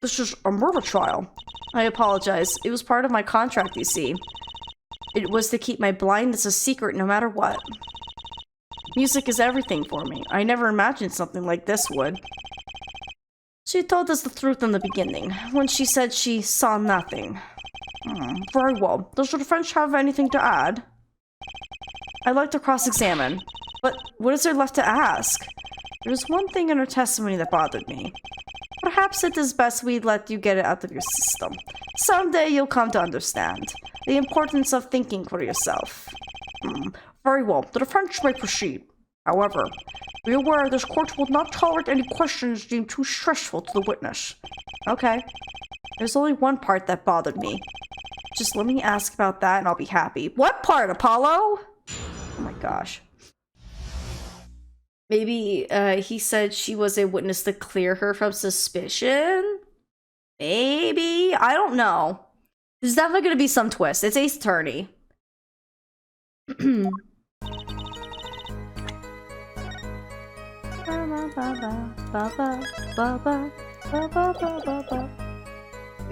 This is a murder trial. I apologize. It was part of my contract, you see. It was to keep my blindness a secret no matter what. Music is everything for me. I never imagined something like this would. She told us the truth in the beginning, when she said she saw nothing. Very well. Does the defense have anything to add? I'd like to cross-examine. But what is there left to ask? There was one thing in her testimony that bothered me. Perhaps it is best we let you get it out of your system. Someday you'll come to understand the importance of thinking for yourself. Very well. The defense may proceed. However, be aware this court will not tolerate any questions deemed too stressful to the witness. Okay. There's only one part that bothered me. Just let me ask about that and I'll be happy. What part, Apollo? Oh my gosh. Maybe he said she was a witness to clear her from suspicion? Maybe? I don't know. There's definitely gonna be some twist. It's Ace Attorney. You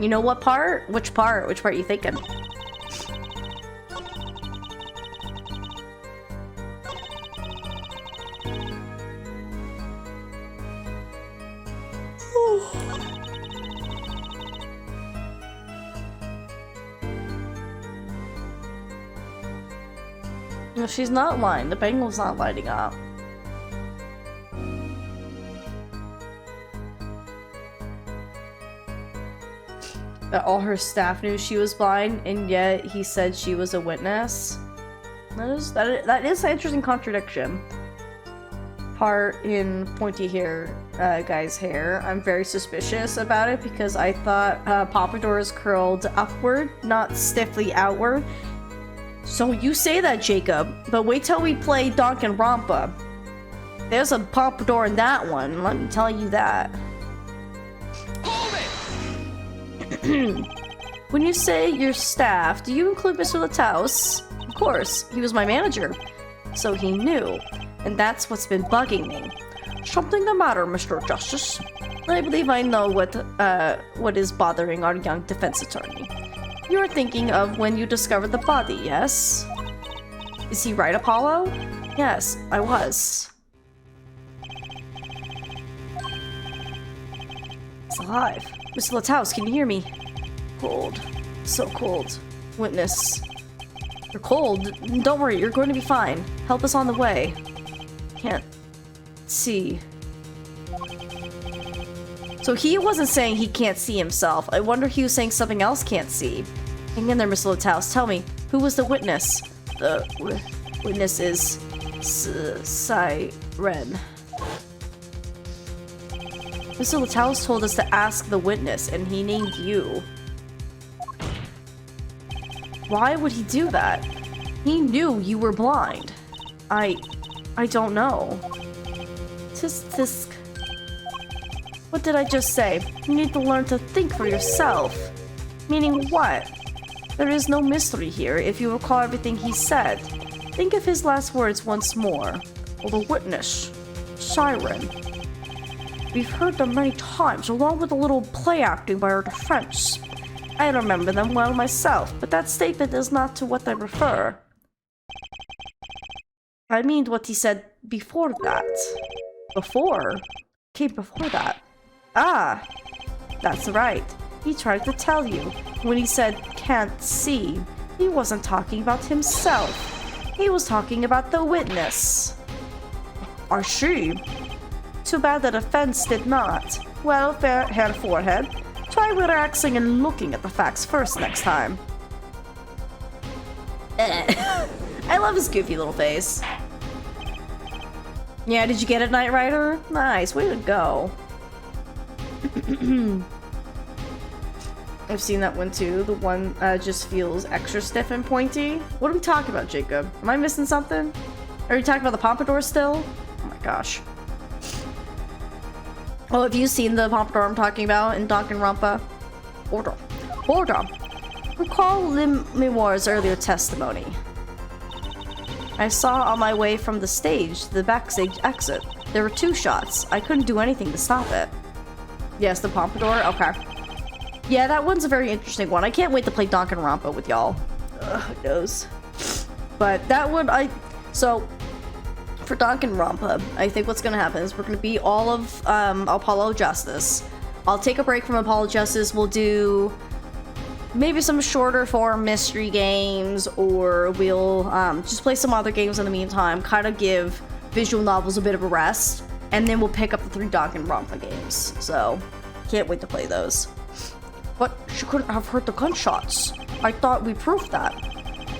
know what part? Which part? Which part are you thinking? No, she's not lying. The Bengal's not lighting up. That all her staff knew she was blind, and yet he said she was a witness. That is an interesting contradiction. Part in pointy hair, guy's hair. I'm very suspicious about it because I thought pompadours curled upward, not stiffly outward. So you say that, Jacob, but wait till we play Danganronpa. There's a pompadour in that one, let me tell you that. When you say your staff, do you include Mr. Lataus? Of course, he was my manager, so he knew, and that's what's been bugging me. Something the matter, Mr. Justice? I believe I know what is bothering our young defense attorney. You're thinking of when you discovered the body, yes? Is he right, Apollo? Yes, I was. It's alive. Mr. Lataus, can you hear me? Cold. So cold. Witness. You're cold? Don't worry, you're going to be fine. Help us on the way. Can't see. So he wasn't saying he can't see himself. I wonder if he was saying something else can't see. Hang in there, Mr. Lataus. Tell me, who was the witness? The witness is Siren. Mr. Lataus told us to ask the witness, and he named you. Why would he do that? He knew you were blind. I don't know. Tisk. What did I just say? You need to learn to think for yourself. Meaning what? There is no mystery here if you recall everything he said. Think of his last words once more. Well, the witness. Siren. We've heard them many times, along with a little play acting by our defense. I remember them well myself, but that statement is not to what I refer. I mean what he said before that. Before? Came before that. Ah! That's right. He tried to tell you. When he said, can't see, he wasn't talking about himself. He was talking about the witness. I see. Too bad the defense did not. Well, fair hair forehead. Try relaxing and looking at the facts first next time. I love his goofy little face. Yeah, did you get it, Knight Rider? Nice, way to go. I've seen that one too. The one just feels extra stiff and pointy. What are we talking about, Jacob? Am I missing something? Are you talking about the pompadour still? Oh my gosh. Oh, have you seen the pompadour I'm talking about in Danganronpa? Order. Recall Lamiroir's earlier testimony. I saw on my way from the stage to the backstage exit. There were 2 shots. I couldn't do anything to stop it. Yes, the pompadour? Okay. Yeah, that one's a very interesting one. I can't wait to play Danganronpa with y'all. Who knows? But that one, So, for Danganronpa, I think what's gonna happen is we're gonna be all of Apollo Justice. I'll take a break from Apollo Justice. We'll do maybe some shorter form mystery games, or we'll just play some other games in the meantime, kind of give visual novels a bit of a rest, and then we'll pick up the 3 Danganronpa games. So, can't wait to play those. But she couldn't have heard the gunshots. I thought we proved that.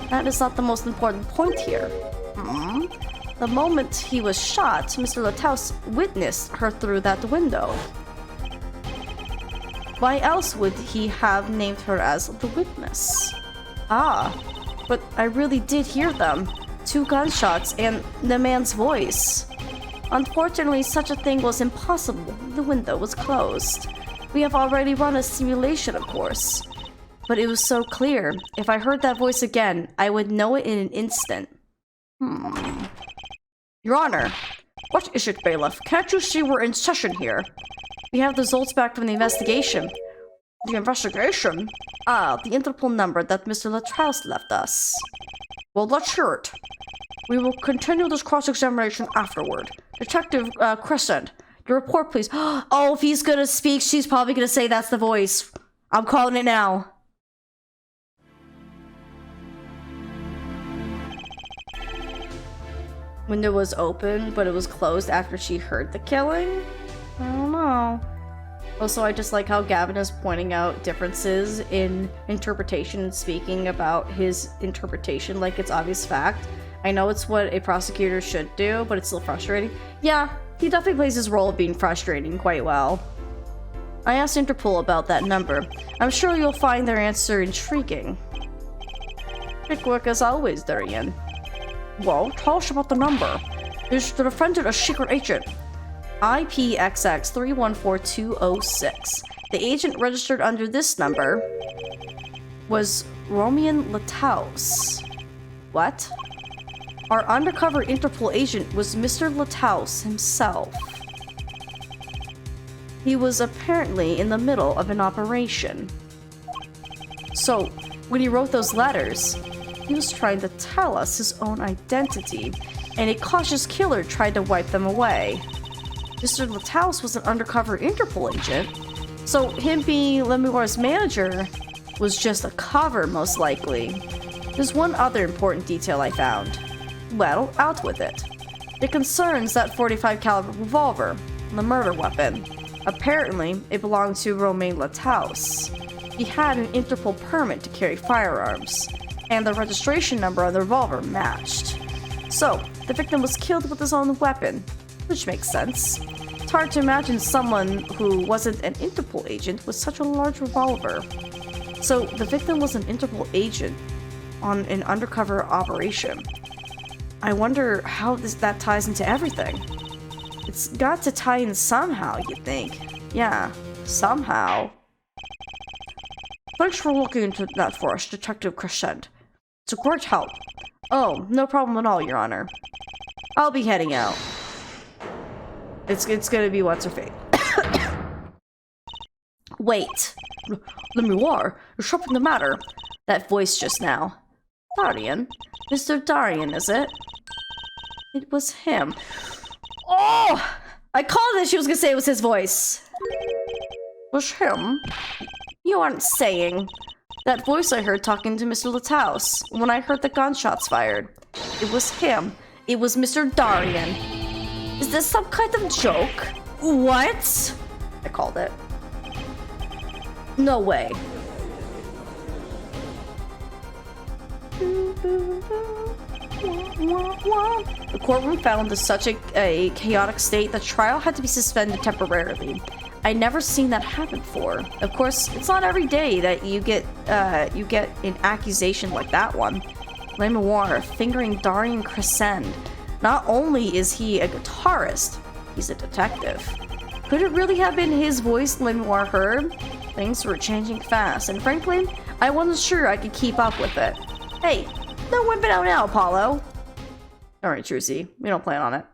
That is not the most important point here. The moment he was shot, Mr. Lataus witnessed her through that window. Why else would he have named her as the witness? Ah, but I really did hear them. 2 gunshots and the man's voice. Unfortunately, such a thing was impossible. The window was closed. We have already run a simulation, of course. But it was so clear. If I heard that voice again, I would know it in an instant. Your Honor, what is it, bailiff? Can't you see we're in session here? We have the results back from the investigation. The investigation? Ah, the Interpol number that Mr. Latrous left us. Well, let's hear it. We will continue this cross-examination afterward. Detective Crescent, your report, please. Oh, if he's gonna speak, she's probably gonna say that's the voice. I'm calling it now. Window was open, but it was closed after she heard the killing? I don't know. Also, I just like how Gavin is pointing out differences in interpretation and speaking about his interpretation like it's obvious fact. I know it's what a prosecutor should do, but it's still frustrating. Yeah, he definitely plays his role of being frustrating quite well. I asked Interpol about that number. I'm sure you'll find their answer intriguing. Quick work as always, Darian. Well, tell us about the number. Is the defendant a secret agent? IPXX 314206. The agent registered under this number was Romain Latrous. What? Our undercover Interpol agent was Mr. Latrous himself. He was apparently in the middle of an operation. So, when he wrote those letters, he was trying to tell us his own identity, and a cautious killer tried to wipe them away. Mr. Latrous was an undercover Interpol agent, so him being Lamiroir's manager was just a cover, most likely. There's one other important detail I found. Well, out with it. It concerns that 45 caliber revolver, the murder weapon. Apparently, it belonged to Romain Latrous. He had an Interpol permit to carry firearms, and the registration number on the revolver matched. So, the victim was killed with his own weapon, which makes sense. It's hard to imagine someone who wasn't an Interpol agent with such a large revolver. So, the victim was an Interpol agent on an undercover operation. I wonder how that ties into everything. It's got to tie in somehow, you'd think. Yeah, somehow. Thanks for looking into that for us, Detective Crescent. It's a great help. Oh, no problem at all, Your Honor. I'll be heading out. It's gonna be what's her fate. Wait. Lamiroir, there's something the matter. That voice just now. Darian? Mr. Darian, is it? It was him. Oh! I called it. She was gonna say it was his voice. Was him? You aren't saying. That voice I heard talking to Mr. Latrous when I heard the gunshots fired. It was him. It was Mr. Darian. Is this some kind of joke? What? I called it. No way. The courtroom found such a chaotic state that trial had to be suspended temporarily. I'd never seen that happen before. Of course, it's not every day that you get an accusation like that one. Lamiroir fingering Darian Crescent. Not only is he a guitarist, he's a detective. Could it really have been his voice Lamiroir heard? Things were changing fast, and frankly, I wasn't sure I could keep up with it. Hey, no whip it out now, Apollo. Alright, Trucy, we don't plan on it.